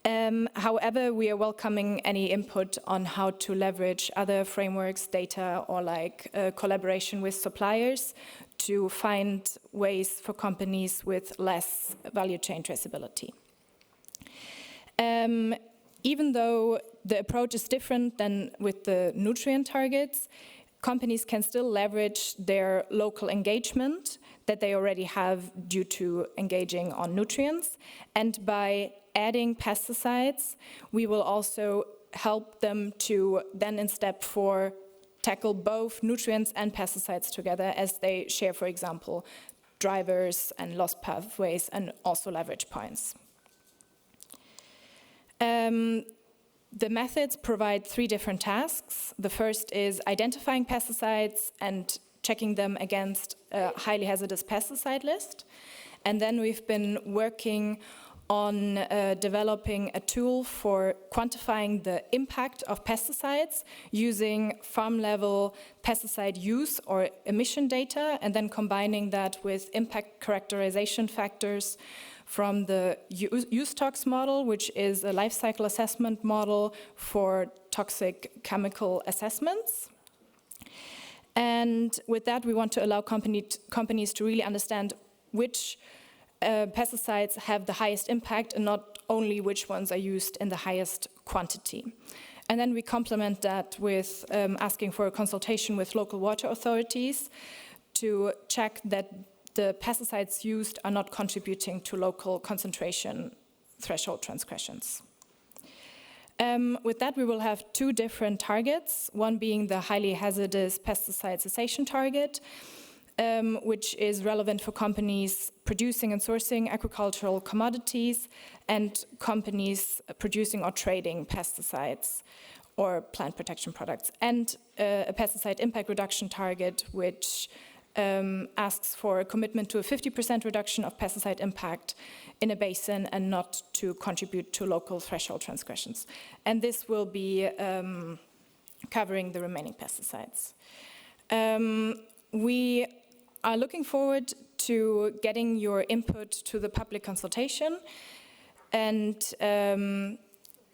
However, we are welcoming any input on how to leverage other frameworks, data, or collaboration with suppliers to find ways for companies with less value chain traceability. Even though the approach is different than with the nutrient targets, companies can still leverage their local engagement that they already have due to engaging on nutrients. And by adding pesticides, we will also help them to then in step 4 tackle both nutrients and pesticides together, as they share, for example, drivers and loss pathways and also leverage points. The methods provide 3 different tasks. The first is identifying pesticides and checking them against a highly hazardous pesticide list. And then we've been working on developing a tool for quantifying the impact of pesticides using farm-level pesticide use or emission data, and then combining that with impact characterization factors from the use-tox model, which is a life cycle assessment model for toxic chemical assessments. And with that, we want to allow companies to really understand which pesticides have the highest impact and not only which ones are used in the highest quantity. And then we complement that with asking for a consultation with local water authorities to check that the pesticides used are not contributing to local concentration threshold transgressions. With that, we will have 2 different targets, one being the highly hazardous pesticide cessation target, which is relevant for companies producing and sourcing agricultural commodities and companies producing or trading pesticides or plant protection products, and a pesticide impact reduction target, which asks for a commitment to a 50% reduction of pesticide impact in a basin and not to contribute to local threshold transgressions. And this will be covering the remaining pesticides. We are looking forward to getting your input to the public consultation, and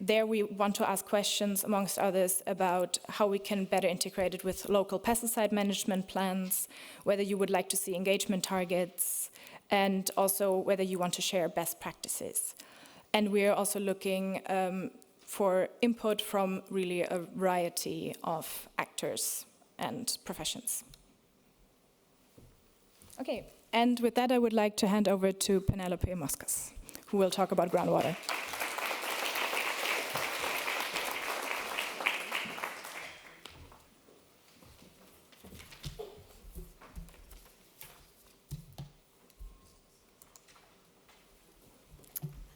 there we want to ask questions, amongst others, about how we can better integrate it with local pesticide management plans, whether you would like to see engagement targets, and also whether you want to share best practices. And we are also looking for input from really a variety of actors and professions. Okay, and with that I would like to hand over to Penelope Moscas, who will talk about groundwater.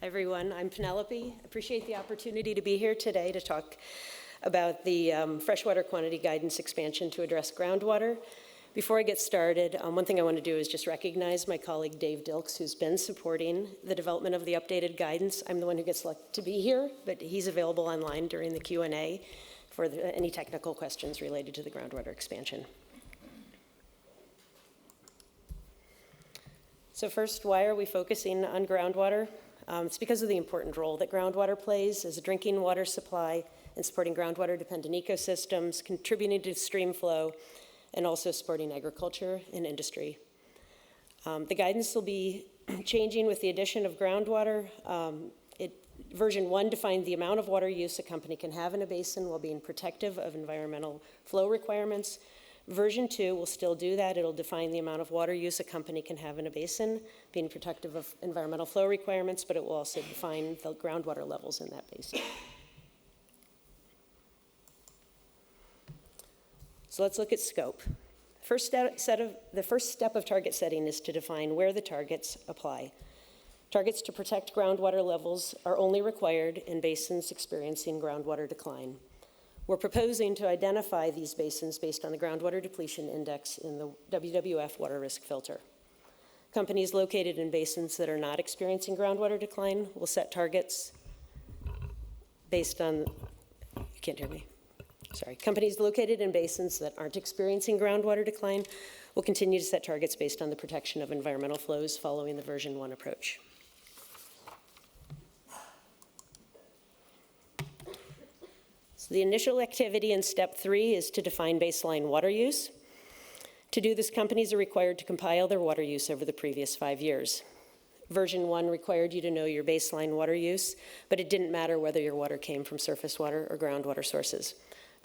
Hi everyone, I'm Penelope. I appreciate the opportunity to be here today to talk about the freshwater quantity guidance expansion to address groundwater. Before I get started, one thing I want to do is just recognize my colleague Dave Dilks, who's been supporting the development of the updated guidance. I'm the one who gets selected to be here, but he's available online during the Q&A for any technical questions related to the groundwater expansion. So first, why are we focusing on groundwater? It's because of the important role that groundwater plays as a drinking water supply and supporting groundwater-dependent ecosystems, contributing to stream flow, and also supporting agriculture and industry. The guidance will be changing with the addition of groundwater. Version 1 defined the amount of water use a company can have in a basin while being protective of environmental flow requirements. Version 2 will still do that. It'll define the amount of water use a company can have in a basin, being protective of environmental flow requirements, but it will also define the groundwater levels in that basin. So let's look at scope. The first step of target setting is to define where the targets apply. Targets to protect groundwater levels are only required in basins experiencing groundwater decline. We're proposing to identify these basins based on the groundwater depletion index in the WWF water risk filter. Companies located in basins that are not experiencing groundwater decline will set targets based on, you can't hear me. Sorry, companies located in basins that aren't experiencing groundwater decline will continue to set targets based on the protection of environmental flows following the version 1 approach. So the initial activity in step 3 is to define baseline water use. To do this, companies are required to compile their water use over the previous 5 years. Version 1 required you to know your baseline water use, but it didn't matter whether your water came from surface water or groundwater sources.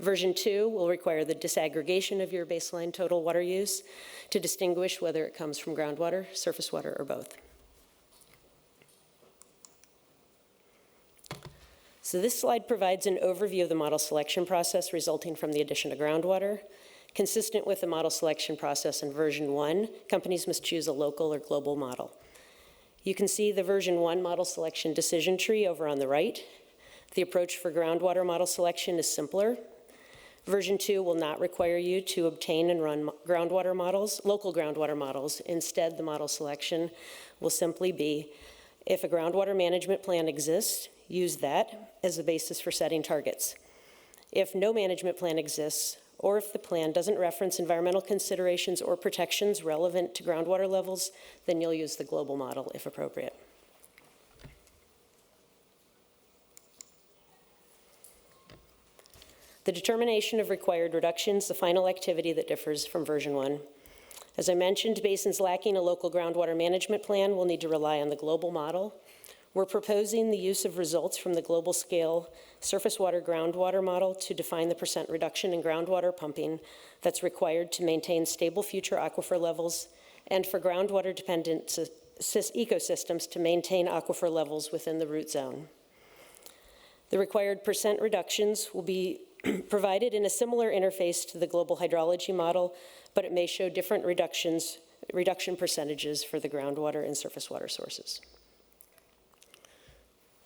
Version 2 will require the disaggregation of your baseline total water use to distinguish whether it comes from groundwater, surface water, or both. So this slide provides an overview of the model selection process resulting from the addition of groundwater. Consistent with the model selection process in version 1, companies must choose a local or global model. You can see the version 1 model selection decision tree over on the right. The approach for groundwater model selection is simpler. Version 2 will not require you to obtain and run groundwater models, local groundwater models. Instead, the model selection will simply be, if a groundwater management plan exists, use that as a basis for setting targets. If no management plan exists, or if the plan doesn't reference environmental considerations or protections relevant to groundwater levels, then you'll use the global model if appropriate. The determination of required reductions, the final activity that differs from version 1. As I mentioned, basins lacking a local groundwater management plan will need to rely on the global model. We're proposing the use of results from the global scale surface water groundwater model to define the % reduction in groundwater pumping that's required to maintain stable future aquifer levels and for groundwater dependent ecosystems to maintain aquifer levels within the root zone. The required % reductions will be provided in a similar interface to the global hydrology model, but it may show different reduction percentages for the groundwater and surface water sources.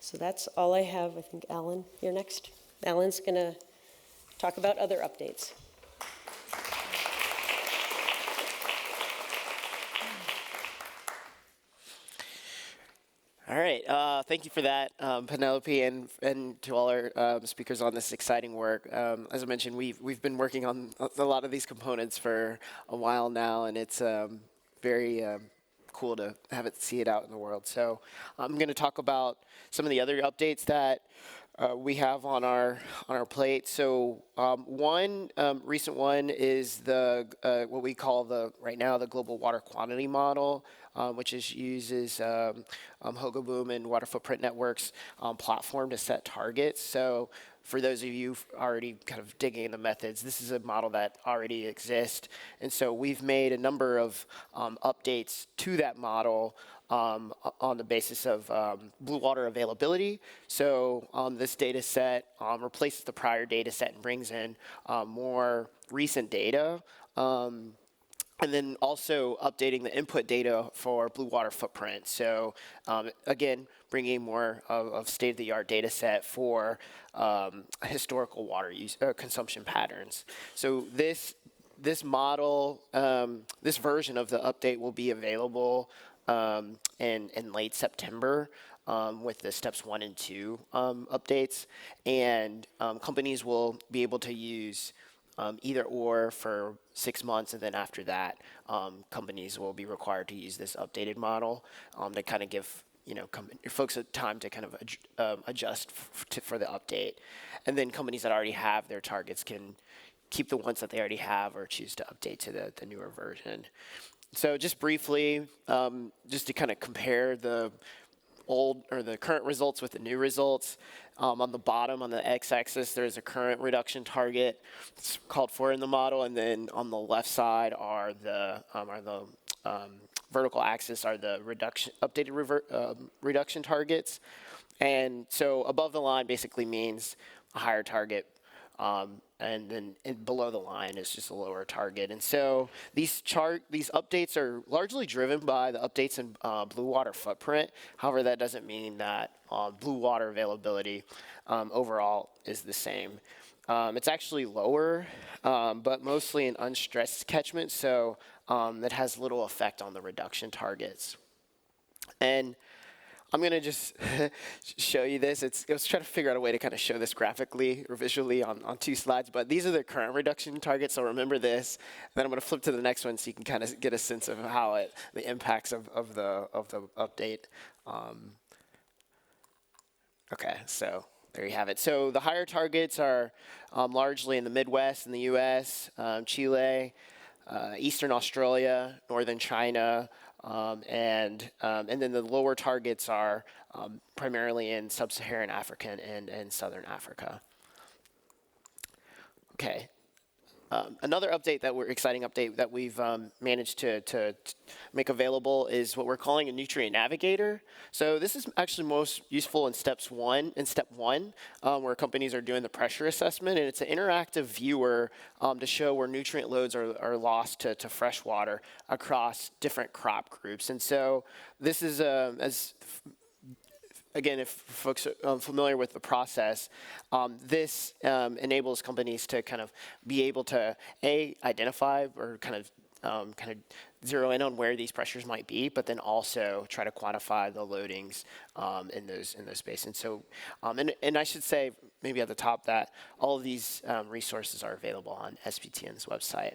So that's all I have. I think Alan, you're next. Alan's going to talk about other updates. All right, thank you for that, Penelope, and to all our speakers on this exciting work. As I mentioned, we've been working on a lot of these components for a while now, and it's very cool to see it out in the world. So I'm going to talk about some of the other updates that we have on our plate. So one recent one is the what we call right now the global water quantity model, which uses Hogaboom and Water Footprint Network's platform to set targets. So for those of you already kind of digging into methods, this is a model that already exists. And so we've made a number of updates to that model on the basis of blue water availability. So this data set replaces the prior data set and brings in more recent data. And then also updating the input data for blue water footprint. So again, bringing more of state-of-the-art data set for historical water use consumption patterns. So this model, this version of the update will be available in late September with the steps 1 and 2 updates. And companies will be able to use either or for 6 months, and then after that, companies will be required to use this updated model to kind of give folks time to kind of adjust for the update. And then companies that already have their targets can keep the ones that they already have or choose to update to the newer version. So just briefly, just to kind of compare the current results with the new results. On the bottom, on the x-axis, there's a current reduction target. It's called for in the model, and then on the left side are the vertical axis are the updated reduction targets. And so above the line basically means a higher target, and then below the line is just a lower target. And so these updates are largely driven by the updates in blue water footprint. However, that doesn't mean that blue water availability overall is the same. It's actually lower, but mostly in unstressed catchments, so that has little effect on the reduction targets. And I'm going to just show you this. I was trying to figure out a way to kind of show this graphically or visually on 2 slides, but these are the current reduction targets, so remember this. Then I'm going to flip to the next one so you can kind of get a sense of how the impacts of the update. Okay, so there you have it. So the higher targets are largely in the Midwest in the U.S., Chile, Eastern Australia, Northern China, and then the lower targets are primarily in sub-Saharan Africa and Southern Africa. Okay. Another update exciting update that we've managed to make available is what we're calling a nutrient navigator. So this is actually most useful in step one, where companies are doing the pressure assessment, and it's an interactive viewer to show where nutrient loads are lost to fresh water across different crop groups. And so this is again, if folks are familiar with the process, this enables companies to kind of be able to identify or kind of zero in on where these pressures might be, but then also try to quantify the loadings in those basins. So, and I should say maybe at the top that all of these resources are available on SBTN's website.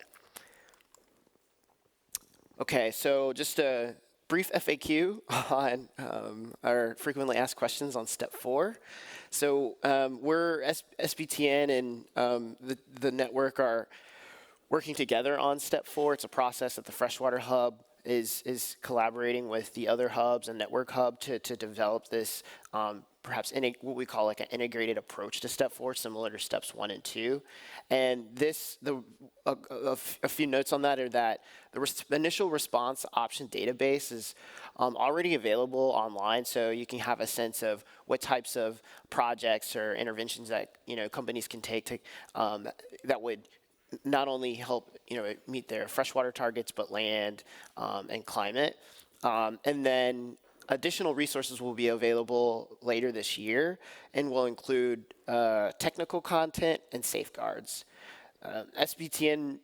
Okay, so just a brief FAQ on our frequently asked questions on step 4. So we're SBTN and the network are working together on step 4. It's a process that the Freshwater Hub is collaborating with the other hubs and network hub to develop this perhaps what we call like an integrated approach to step 4, similar to steps 1 and 2. And a few notes on that are that the initial response option database is already available online, so you can have a sense of what types of projects or interventions that companies can take to that would not only help meet their freshwater targets, but land and climate. And then additional resources will be available later this year and will include technical content and safeguards. SBTN,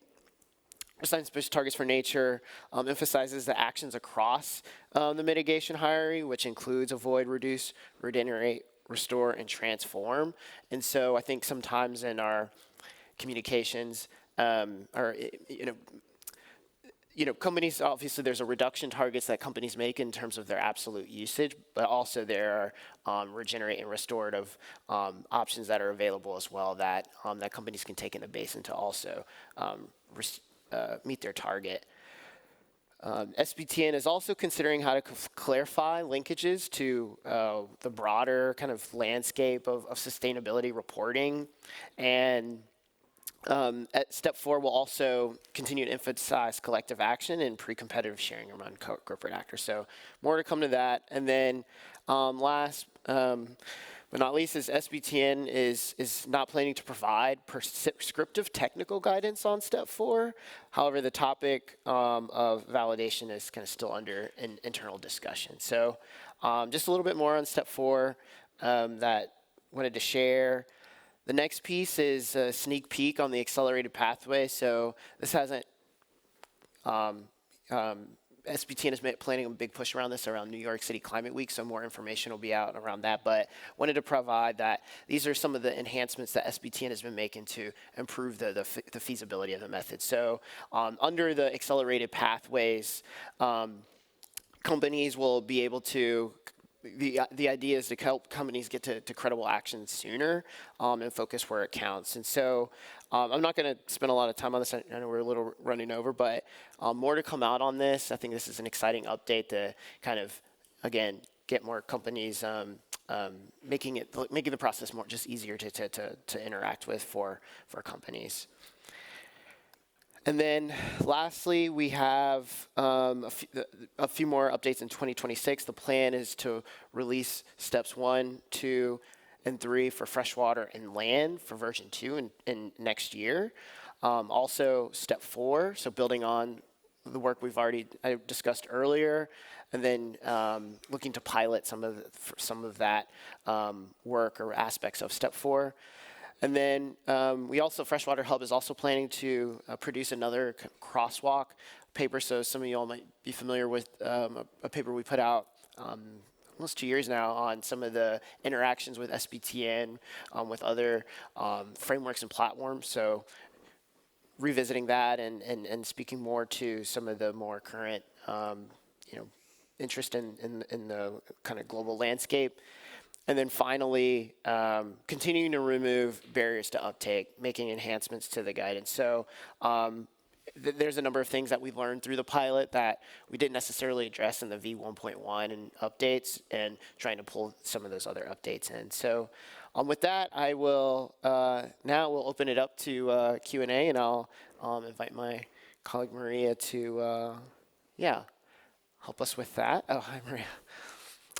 Science-Based Targets for Nature, emphasizes the actions across the mitigation hierarchy, which includes avoid, reduce, regenerate, restore, and transform. And so I think sometimes in our communications, companies, obviously there's a reduction targets that companies make in terms of their absolute usage, but also there are regenerate and restorative options that are available as well that companies can take in the basin to also meet their target. SBTN is also considering how to clarify linkages to the broader kind of landscape of sustainability reporting. And at step 4, we'll also continue to emphasize collective action and pre-competitive sharing among corporate actors. So more to come to that. And then last but not least is SBTN is not planning to provide prescriptive technical guidance on step 4. However, the topic of validation is kind of still under an internal discussion. So just a little bit more on step 4 that wanted to share. The next piece is a sneak peek on the accelerated pathway. So this hasn't, SBTN is planning a big push around this around New York City Climate Week, so more information will be out around that. But wanted to provide that these are some of the enhancements that SBTN has been making to improve the feasibility of the method. So under the accelerated pathways, companies will be able to, the idea is to help companies get to credible action sooner and focus where it counts. And so I'm not going to spend a lot of time on this. I know we're a little running over, but more to come out on this. I think this is an exciting update to kind of, again, get more companies making the process more just easier to interact with for companies. And then lastly, we have a few more updates in 2026. The plan is to release steps 1, 2, and 3 for freshwater and land for version 2 in next year. Also step 4, so building on the work I discussed earlier, and then looking to pilot some of that work or aspects of step 4. And then Freshwater Hub is also planning to produce another crosswalk paper. So some of you all might be familiar with a paper we put out almost 2 years now on some of the interactions with SBTN, with other frameworks and platforms. So revisiting that and speaking more to some of the more current interest in the kind of global landscape. And then finally, continuing to remove barriers to uptake, making enhancements to the guidance. So there's a number of things that we learned through the pilot that we didn't necessarily address in the V1.1 and updates, and trying to pull some of those other updates in. So with that, I will now we'll open it up to Q&A, and I'll invite my colleague Maria to help us with that. Oh, hi, Maria.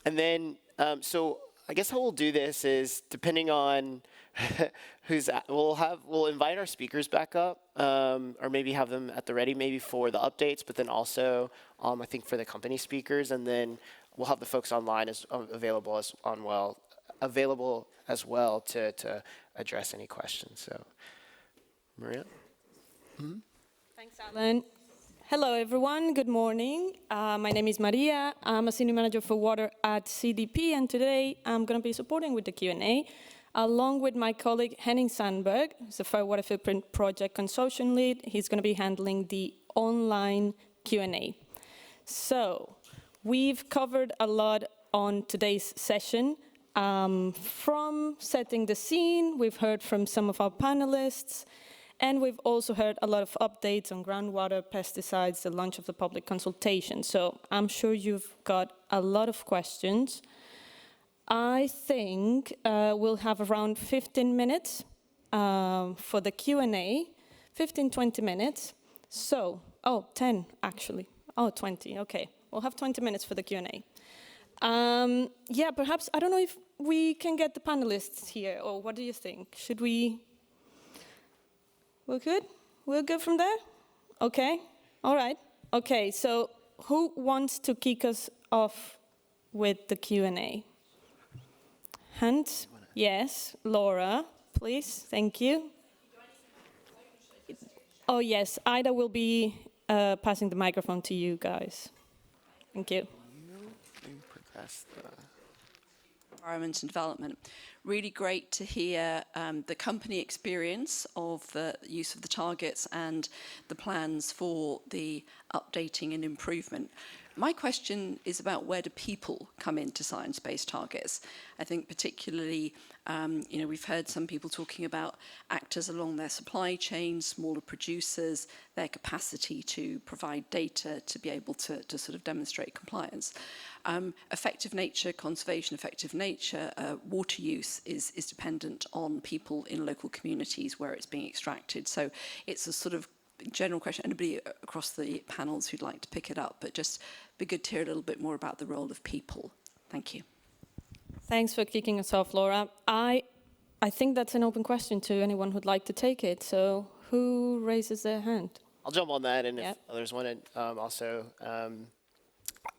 And then, so I guess how we'll do this is, depending on we'll invite our speakers back up, or maybe have them at the ready, maybe for the updates, but then also, I think for the company speakers, and then we'll have the folks online available as well to address any questions. So, Maria. Mm-hmm. Thanks, Alan. Hello, everyone. Good morning. My name is Maria. I'm a senior manager for water at CDP, and today I'm going to be supporting with the Q&A, along with my colleague Henning Sandberg, who's a Fair Water Footprint Project Consortium lead. He's going to be handling the online Q&A. So we've covered a lot on today's session. From setting the scene, we've heard from some of our panelists, and we've also heard a lot of updates on groundwater, pesticides, the launch of the public consultation. So I'm sure you've got a lot of questions. I think we'll have around 15 minutes for the Q&A, 15, 20 minutes. So, 10 actually. 20, okay. We'll have 20 minutes for the Q&A. Yeah, perhaps, I don't know if we can get the panelists here, or what do you think? Should we? We're good? We're good from there? Okay, all right. Okay, so who wants to kick us off with the Q&A? Hand? Yes, Laura, please, thank you. Oh yes, Ida will be passing the microphone to you guys. Thank you. Environment and development. Really great to hear the company experience of the use of the targets and the plans for the updating and improvement. My question is about, where do people come into science-based targets? I think particularly, we've heard some people talking about actors along their supply chain, smaller producers, their capacity to provide data to be able to sort of demonstrate compliance. Effective nature, conservation, effective nature, water use is dependent on people in local communities where it's being extracted. So it's a sort of general question. Anybody across the panels who'd like to pick it up, but just be good to hear a little bit more about the role of people. Thank you. Thanks for kicking us off, Laura. I think that's an open question to anyone who'd like to take it. So who raises their hand? I'll jump on that, and if others want to also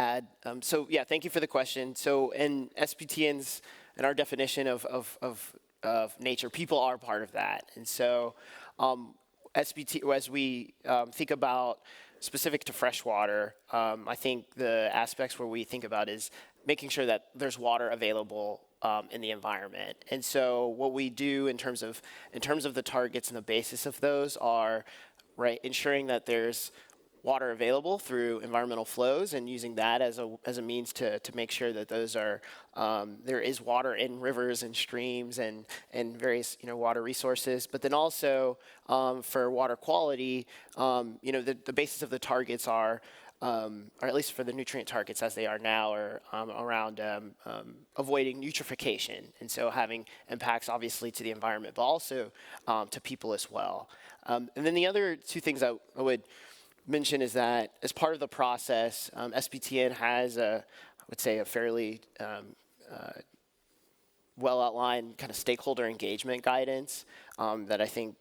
add. So yeah, thank you for the question. So in SBTN's, in our definition of nature, people are part of that. And so SBT, as we think about specific to freshwater, I think the aspects where we think about is making sure that there's water available in the environment. And so what we do in terms of the targets and the basis of those are, right, ensuring that there's water available through environmental flows, and using that as a means to make sure that those are there is water in rivers and streams and various water resources. But then also for water quality, the basis of the targets are, or at least for the nutrient targets as they are now, are around avoiding eutrophication, and so having impacts obviously to the environment, but also to people as well. And then the other two things I would mention is that as part of the process, SBTN has I would say a fairly well outlined kind of stakeholder engagement guidance that I think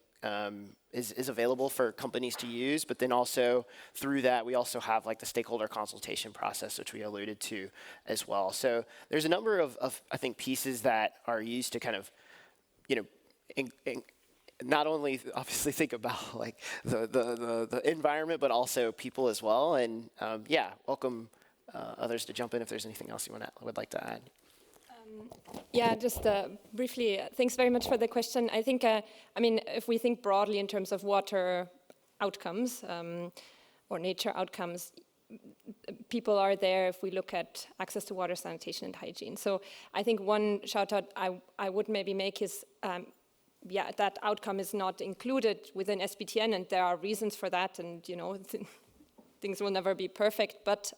is available for companies to use. But then also through that, we also have like the stakeholder consultation process, which we alluded to as well. So there's a number of I think pieces that are used to kind of not only obviously think about like the environment, but also people as well. And welcome others to jump in if there's anything else you would like to add. Yeah, just briefly, thanks very much for the question. I think, if we think broadly in terms of water outcomes or nature outcomes, people are there if we look at access to water, sanitation, and hygiene. So I think one shout out I would maybe make is yeah, that outcome is not included within SBTN, and there are reasons for that, and things will never be perfect, but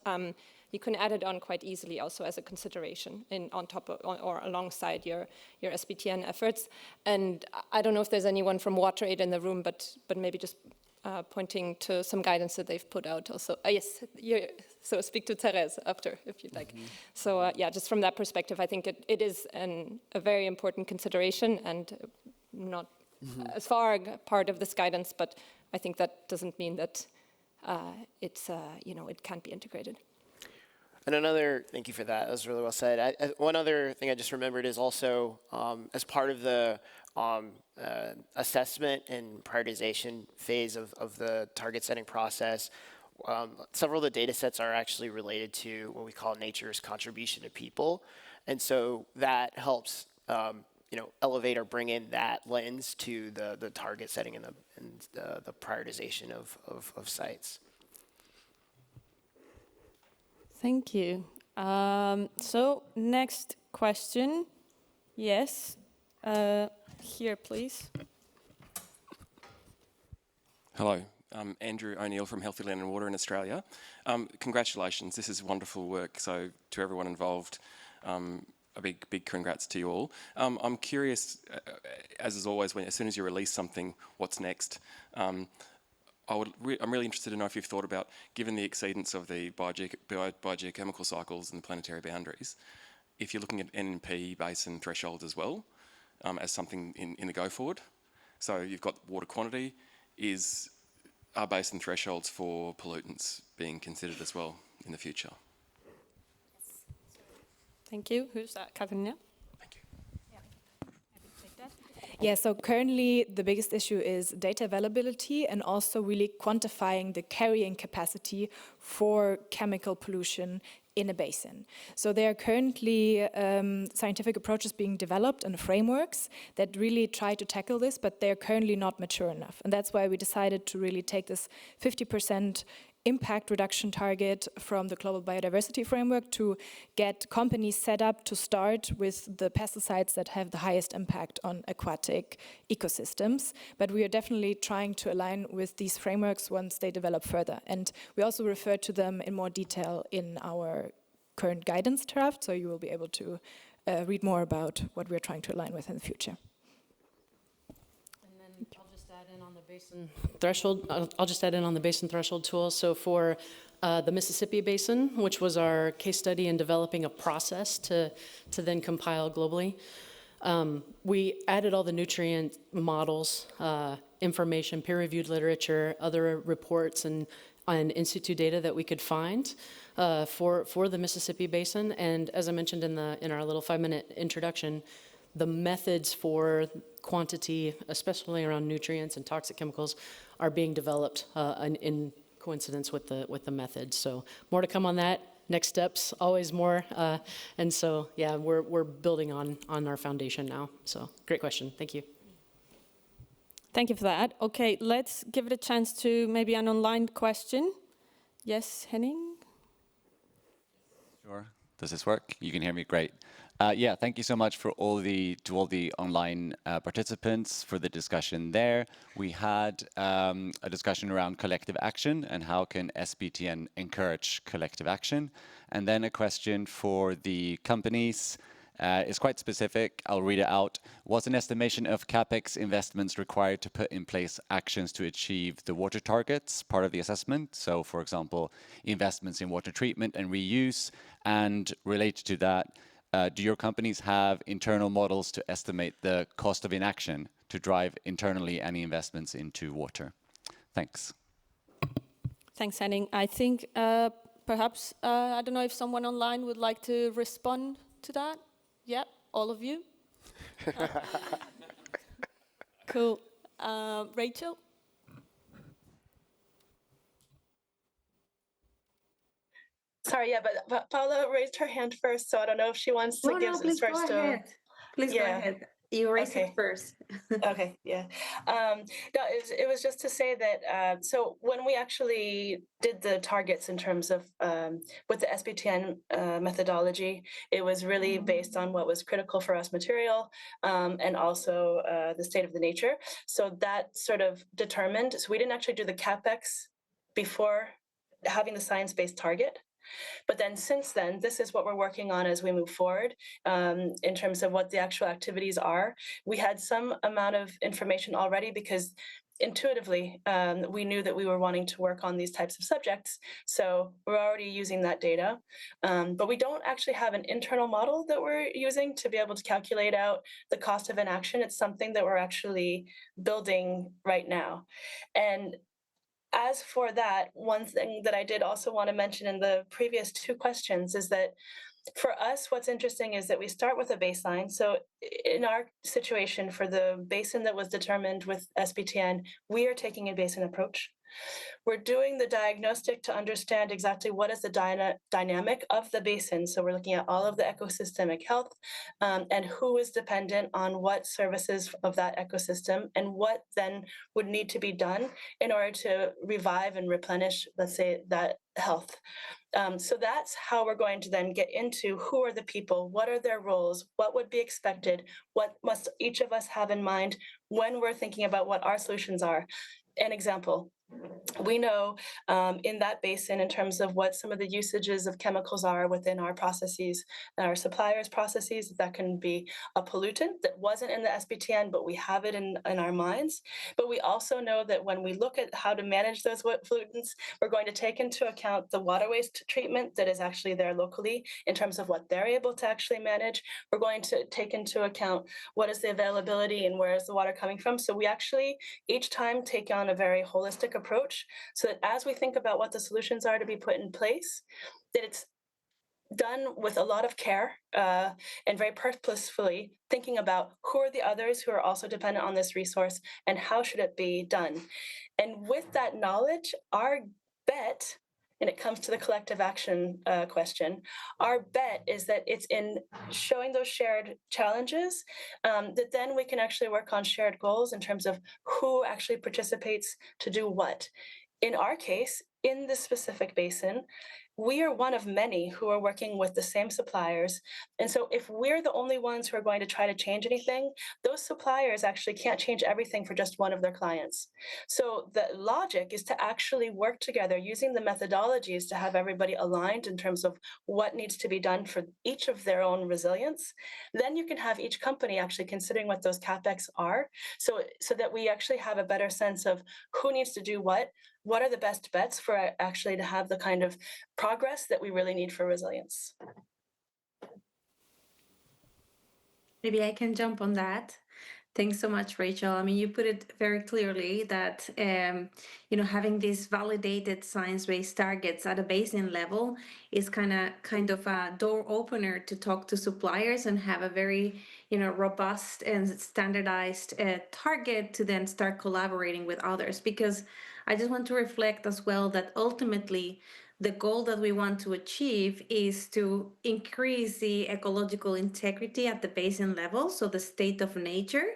you can add it on quite easily also as a consideration on top of, or alongside your SBTN efforts. And I don't know if there's anyone from WaterAid in the room, but maybe just pointing to some guidance that they've put out also. Yes, so speak to Therese after, if you'd like. So yeah, just from that perspective, I think it is a very important consideration, and not as far part of this guidance, but I think that doesn't mean that it can't be integrated. And thank you for that. That was really well said. One other thing I just remembered is also as part of the assessment and prioritization phase of the target setting process, several of the data sets are actually related to what we call nature's contribution to people. And so that helps elevate or bring in that lens to the target setting and the prioritization of sites. Thank you. So next question. Yes, here, please. Hello, I'm Andrew O'Neill from Healthy Land and Water in Australia. Congratulations, this is wonderful work. So to everyone involved, a big congrats to you all. I'm curious, as is always, as soon as you release something, what's next? I'm really interested to know if you've thought about, given the exceedance of the biogeochemical cycles and the planetary boundaries, if you're looking at NP basin thresholds as well, as something in the go forward. So you've got water quantity. Are basin thresholds for pollutants being considered as well in the future? Thank you. Who's that? Katarina? Yeah, so currently the biggest issue is data availability and also really quantifying the carrying capacity for chemical pollution in a basin. So there are currently scientific approaches being developed and frameworks that really try to tackle this, but they're currently not mature enough. And that's why we decided to really take this 50% impact reduction target from the Global Biodiversity Framework to get companies set up to start with the pesticides that have the highest impact on aquatic ecosystems. But we are definitely trying to align with these frameworks once they develop further. And we also refer to them in more detail in our current guidance draft, so you will be able to read more about what we're trying to align with in the future. I'll just add in on the basin threshold tool. So for the Mississippi Basin, which was our case study in developing a process to then compile globally, we added all the nutrient models, information, peer-reviewed literature, other reports, and in-situ data that we could find for the Mississippi Basin. And as I mentioned in our little 5-minute introduction, the methods for quantity, especially around nutrients and toxic chemicals, are being developed in coincidence with the methods. So more to come on that. Next steps, always more. And so, yeah, we're building on our foundation now. So great question. Thank you. Thank you for that. Okay, let's give it a chance to maybe an online question. Yes, Henning? Sure. Does this work? You can hear me? Great. Yeah, thank you so much to all the online participants for the discussion there. We had a discussion around collective action and how can SBTN encourage collective action. And then a question for the companies. It's quite specific. I'll read it out. Was an estimation of CapEx investments required to put in place actions to achieve the water targets part of the assessment? So, for example, investments in water treatment and reuse. And related to that, do your companies have internal models to estimate the cost of inaction to drive internally any investments into water? Thanks. Thanks, Henning. I think perhaps, I don't know if someone online would like to respond to that. Yeah, all of you? Cool. Rachel? Sorry, yeah, but Paula raised her hand first, so I don't know if she wants to give this first. Please go ahead. You raised it Okay. first. Okay, yeah. No, it was just to say that, so when we actually did the targets in terms of, with the SBTN methodology, it was really based on what was critical for us material, and also the state of the nature. So that sort of determined, so we didn't actually do the CapEx before having the science-based target. But then since then, this is what we're working on as we move forward in terms of what the actual activities are. We had some amount of information already because intuitively, we knew that we were wanting to work on these types of subjects. So we're already using that data. But we don't actually have an internal model that we're using to be able to calculate out the cost of inaction. It's something that we're actually building right now. And as for that, one thing that I did also want to mention in the previous two questions is that for us, what's interesting is that we start with a baseline. So in our situation, for the basin that was determined with SBTN, we are taking a basin approach. We're doing the diagnostic to understand exactly what is the dynamic of the basin. So we're looking at all of the ecosystemic health and who is dependent on what services of that ecosystem and what then would need to be done in order to revive and replenish, let's say, that health. So that's how we're going to then get into who are the people, what are their roles, what would be expected, what must each of us have in mind when we're thinking about what our solutions are. An example, we know in that basin in terms of what some of the usages of chemicals are within our processes, our suppliers' processes, that can be a pollutant that wasn't in the SBTN, but we have it in our minds. But we also know that when we look at how to manage those pollutants, we're going to take into account the water waste treatment that is actually there locally in terms of what they're able to actually manage. We're going to take into account what is the availability and where is the water coming from. So we actually each time take on a very holistic approach so that as we think about what the solutions are to be put in place, that it's done with a lot of care and very purposefully thinking about who are the others who are also dependent on this resource and how should it be done. And with that knowledge, our bet, and it comes to the collective action question, our bet is that it's in showing those shared challenges that then we can actually work on shared goals in terms of who actually participates to do what. In our case, in this specific basin, we are one of many who are working with the same suppliers. And so if we're the only ones who are going to try to change anything, those suppliers actually can't change everything for just one of their clients. So the logic is to actually work together using the methodologies to have everybody aligned in terms of what needs to be done for each of their own resilience. Then you can have each company actually considering what those CapEx are, so that we actually have a better sense of who needs to do what are the best bets for actually to have the kind of progress that we really need for resilience. Maybe I can jump on that. Thanks so much, Rachel. I mean, you put it very clearly that, having these validated science-based targets at a basin level is kind of a door opener to talk to suppliers and have a very, robust and standardized target to then start collaborating with others. Because I just want to reflect as well that ultimately, the goal that we want to achieve is to increase the ecological integrity at the basin level, so the state of nature,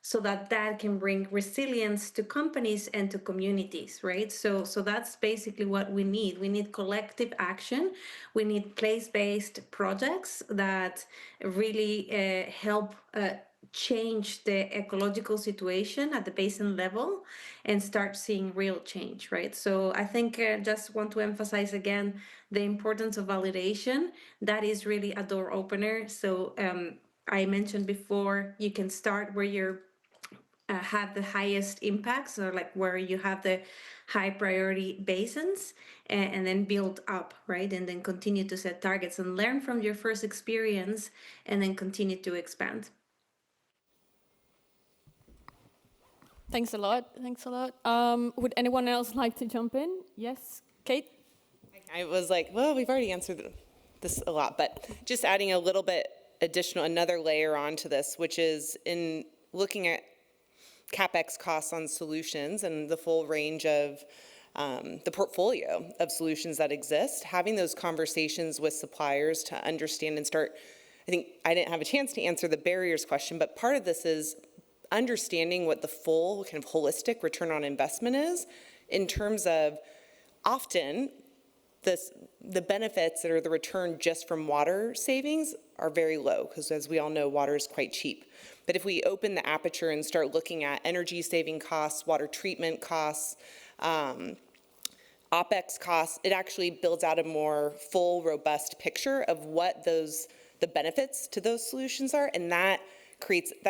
so that can bring resilience to companies and to communities, right? So that's basically what we need. We need collective action. We need place-based projects that really help change the ecological situation at the basin level and start seeing real change, right? So I think just want to emphasize again the importance of validation. That is really a door opener. So I mentioned before, you can start where you're have the highest impacts, or like where you have the high priority basins, and then build up, right? And then continue to set targets and learn from your first experience and then continue to expand. Thanks a lot. Would anyone else like to jump in? Yes, Kate? I was like, well, we've already answered this a lot, but just adding a little bit another layer onto this, which is in looking at CapEx costs on solutions and the full range of the portfolio of solutions that exist, having those conversations with suppliers to understand and start I think I didn't have a chance to answer the barriers question, but part of this is understanding what the full kind of holistic return on investment is in terms of often the benefits that are the return just from water savings are very low, because as we all know, water is quite cheap. But if we open the aperture and start looking at energy saving costs, water treatment costs, OpEx costs, it actually builds out a more full, robust picture of what the benefits to those solutions are, and that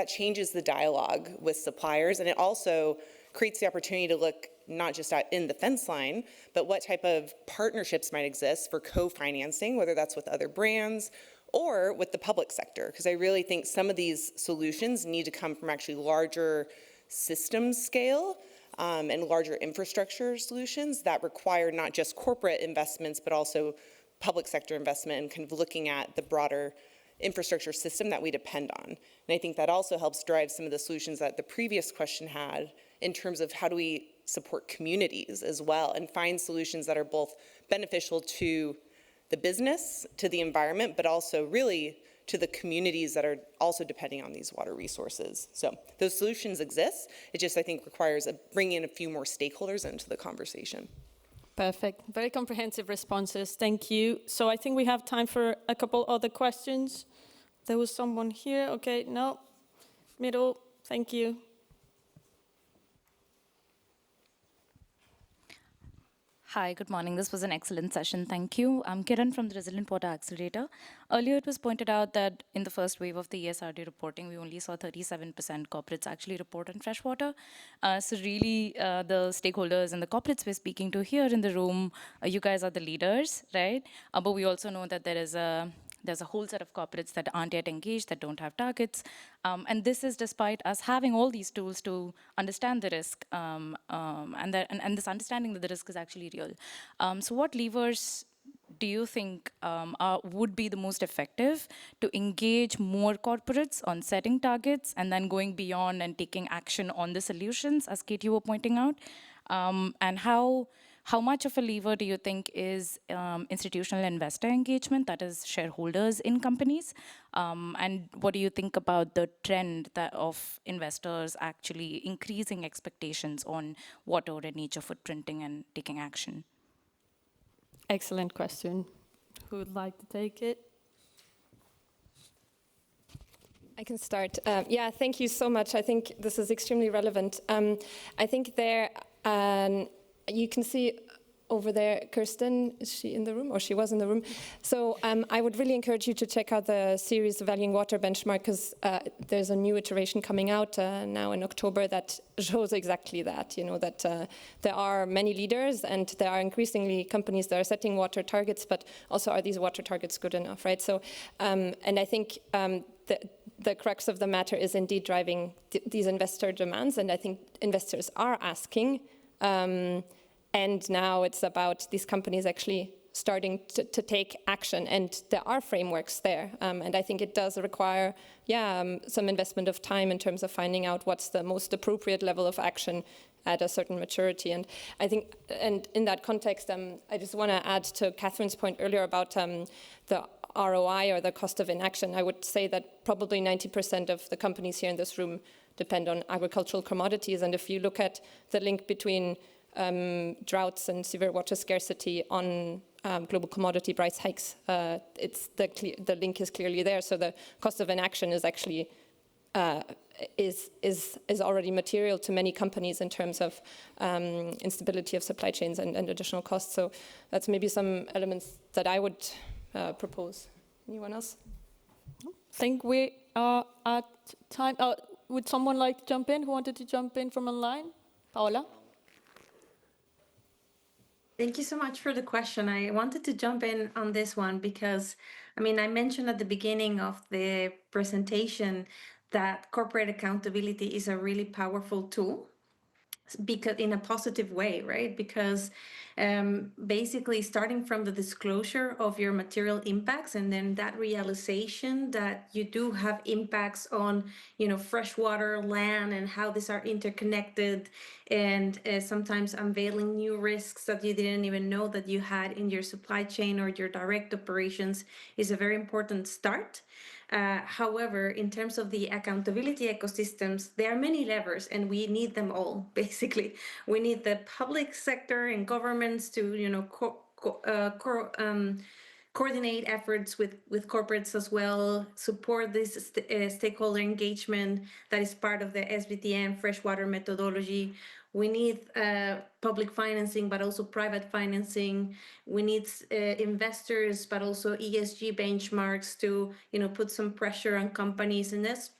changes the dialogue with suppliers, and it also creates the opportunity to look not just in the fence line, but what type of partnerships might exist for co-financing, whether that's with other brands or with the public sector, because I really think some of these solutions need to come from actually larger system scale and larger infrastructure solutions that require not just corporate investments, but also public sector investment and kind of looking at the broader infrastructure system that we depend on. And I think that also helps drive some of the solutions that the previous question had in terms of how do we support communities as well and find solutions that are both beneficial to the business, to the environment, but also really to the communities that are also depending on these water resources. So those solutions exist. It just, I think, requires bringing in a few more stakeholders into the conversation. Perfect. Very comprehensive responses. Thank you. So I think we have time for a couple other questions. There was someone here. Okay, no. Middle. Thank you. Hi, good morning. This was an excellent session. Thank you. I'm Kiran from the Resilient Water Accelerator. Earlier, it was pointed out that in the first wave of the ESRD reporting, we only saw 37% corporates actually report on freshwater. So really, the stakeholders and the corporates we're speaking to here in the room, you guys are the leaders, right? But we also know that there's a whole set of corporates that aren't yet engaged, that don't have targets. And this is despite us having all these tools to understand the risk, and this understanding that the risk is actually real. So what levers do you think would be the most effective to engage more corporates on setting targets and then going beyond and taking action on the solutions, as Katie were pointing out? And how much of a lever do you think is institutional investor engagement, that is shareholders in companies? And what do you think about the trend of investors actually increasing expectations on water and nature footprinting and taking action? Excellent question. Who would like to take it? I can start. Yeah, thank you so much. I think this is extremely relevant. I think there, you can see over there, Kirsten, is she in the room? Or she was in the room. So I would really encourage you to check out the series Valuing Water benchmark, because there's a new iteration coming out now in October that shows exactly that, that there are many leaders and there are increasingly companies that are setting water targets, but also are these water targets good enough, right? So, and I think the crux of the matter is indeed driving these investor demands, and I think investors are asking. And now it's about these companies actually starting to take action, and there are frameworks there. And I think it does require, some investment of time in terms of finding out what's the most appropriate level of action at a certain maturity. And I think, and in that context, I just want to add to Catherine's point earlier about the ROI, or the cost of inaction. I would say that probably 90% of the companies here in this room depend on agricultural commodities. And if you look at the link between droughts and severe water scarcity on global commodity price hikes, the link is clearly there. So the cost of inaction is actually is already material to many companies in terms of instability of supply chains and additional costs. So that's maybe some elements that I would propose. Anyone else? I think we are at time. Would someone like to jump in? Who wanted to jump in from online? Paola? Thank you so much for the question. I wanted to jump in on this one because, I mentioned at the beginning of the presentation that corporate accountability is a really powerful tool, because in a positive way, right? Because basically starting from the disclosure of your material impacts, and then that realization that you do have impacts on, freshwater, land, and how these are interconnected, and sometimes unveiling new risks that you didn't even know that you had in your supply chain or your direct operations is a very important start. However, in terms of the accountability ecosystems, there are many levers, and we need them all. Basically, we need the public sector and governments to, coordinate efforts with corporates as well, support this stakeholder engagement that is part of the SBTN freshwater methodology. We need public financing, but also private financing. We need investors, but also ESG benchmarks to, put some pressure on companies. And this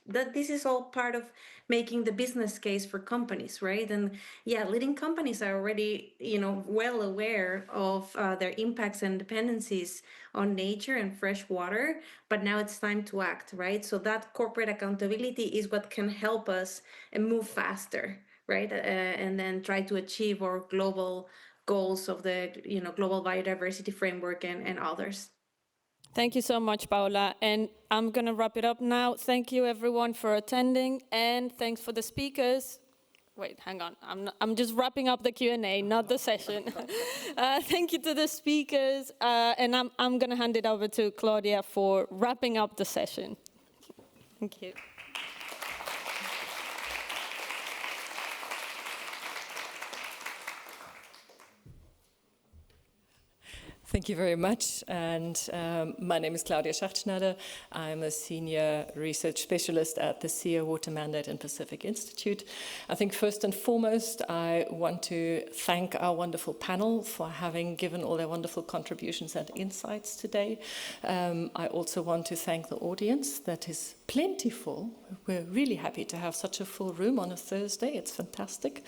is all part of making the business case for companies, right? And yeah, leading companies are already, well aware of their impacts and dependencies on nature and fresh water, but now it's time to act, right? So that corporate accountability is what can help us move faster, right? And then try to achieve our global goals of the, global biodiversity framework and others. Thank you so much, Paula. And I'm going to wrap it up now. Thank you, everyone, for attending. And thanks for the speakers. Wait, hang on. I'm just wrapping up the Q&A, not the session. Thank you to the speakers. And I'm going to hand it over to Claudia for wrapping up the session. Thank you. Thank you very much. And my name is Claudia Schachtschneider. I'm a senior research specialist at the Sea Water Mandate and Pacific Institute. I think first and foremost, I want to thank our wonderful panel for having given all their wonderful contributions and insights today. I also want to thank the audience that is plentiful. We're really happy to have such a full room on a Thursday. It's fantastic.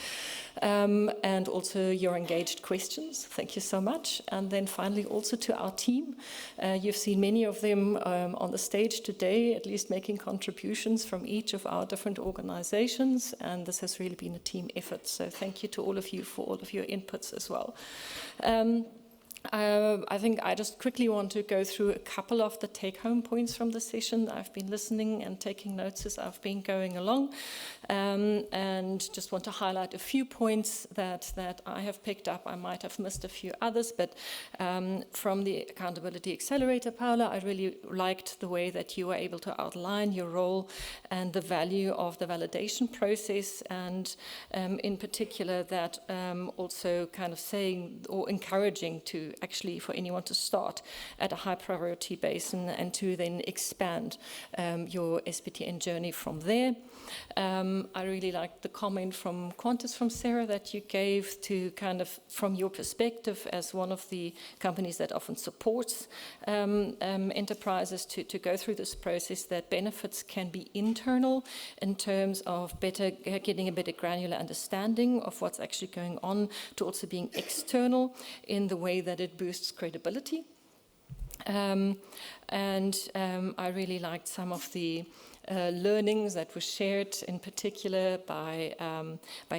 And also your engaged questions. Thank you so much. And then finally, also to our team. You've seen many of them on the stage today, at least making contributions from each of our different organizations. And this has really been a team effort. So thank you to all of you for all of your inputs as well. I think I just quickly want to go through a couple of the take-home points from the session. I've been listening and taking notes as I've been going along, and just want to highlight a few points that I have picked up. I might have missed a few others, but from the Accountability Accelerator, Paula, I really liked the way that you were able to outline your role and the value of the validation process, and in particular that also kind of saying or encouraging to actually for anyone to start at a high priority basin and to then expand your SBTN journey from there. I really liked the comment from Qantas, from Sarah, that you gave to kind of from your perspective as one of the companies that often supports enterprises to go through this process, that benefits can be internal in terms of getting a better granular understanding of what's actually going on, to also being external in the way that it boosts credibility. I really liked some of the learnings that were shared, in particular by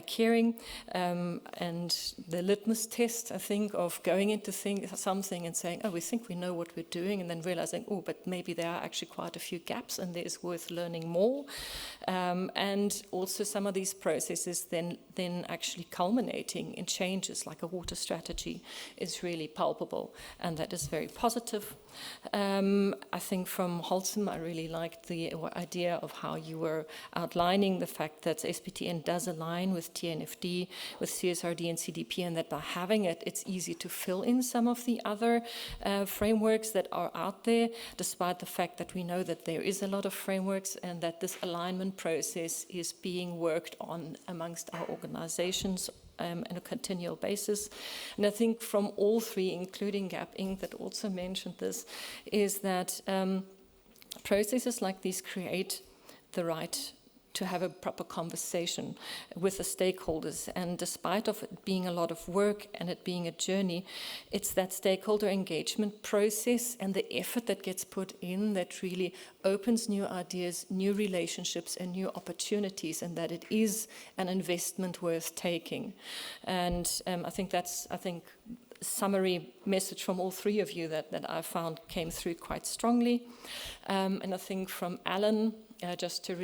Caring, and the litmus test, I think, of going into something and saying, oh, we think we know what we're doing, and then realizing, oh, but maybe there are actually quite a few gaps and there is worth learning more. And also some of these processes then actually culminating in changes like a water strategy is really palpable, and that is very positive. I think from Holcim, I really liked the idea of how you were outlining the fact that SBTN does align with TNFD, with CSRD and CDP, and that by having it, it's easy to fill in some of the other frameworks that are out there, despite the fact that we know that there is a lot of frameworks and that this alignment process is being worked on amongst our organizations on a continual basis. And I think from all three, including Gap Inc., that also mentioned this, is that processes like these create the right to have a proper conversation with the stakeholders. And despite of it being a lot of work and it being a journey, it's that stakeholder engagement process and the effort that gets put in that really opens new ideas, new relationships, and new opportunities, and that it is an investment worth taking. And I think summary message from all three of you that I found came through quite strongly. And I think from Alan, just to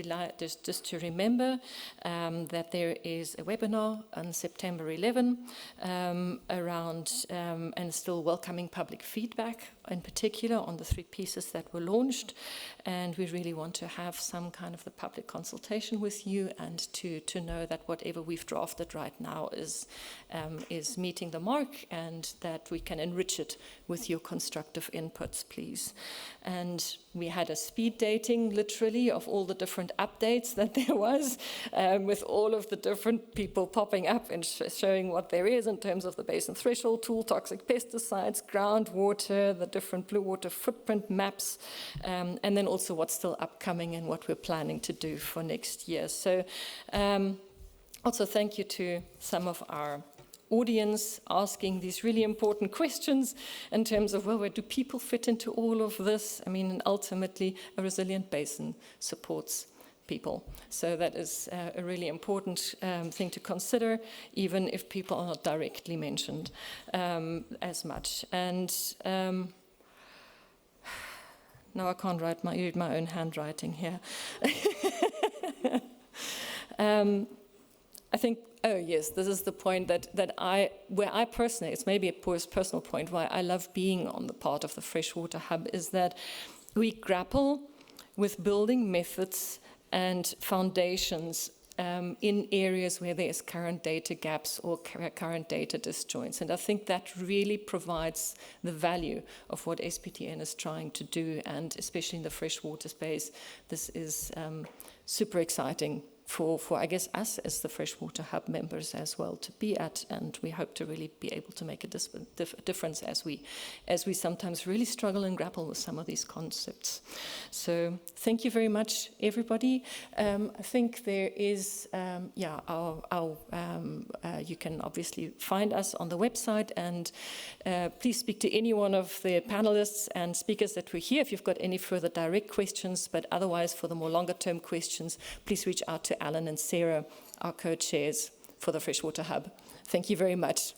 remember that there is a webinar on September 11 around and still welcoming public feedback in particular on the 3 pieces that were launched, and we really want to have some kind of the public consultation with you, and to know that whatever we've drafted right now is meeting the mark, and that we can enrich it with your constructive inputs, please. And we had a speed dating, literally, of all the different updates that there was, with all of the different people popping up and showing what there is in terms of the basin threshold tool, toxic pesticides, groundwater, the different blue water footprint maps, and then also what's still upcoming and what we're planning to do for next year. So also thank you to some of our audience asking these really important questions in terms of, well, where do people fit into all of this? I mean, and ultimately, a resilient basin supports people. So that is a really important thing to consider, even if people are not directly mentioned as much. And now I can't read my own handwriting here. I think, oh yes, this is the point where I personally, it's maybe a personal point, why I love being on the part of the Freshwater Hub, is that we grapple with building methods and foundations in areas where there's current data gaps or current data disjoints. And I think that really provides the value of what SBTN is trying to do, and especially in the freshwater space, this is super exciting for I guess, us as the Freshwater Hub members as well to be at, and we hope to really be able to make a difference as we sometimes really struggle and grapple with some of these concepts. So thank you very much, everybody. I think there is, you can obviously find us on the website, and please speak to any one of the panelists and speakers that were here if you've got any further direct questions, but otherwise for the more longer term questions, please reach out to Alan and Sarah, our co-chairs for the Freshwater Hub. Thank you very much.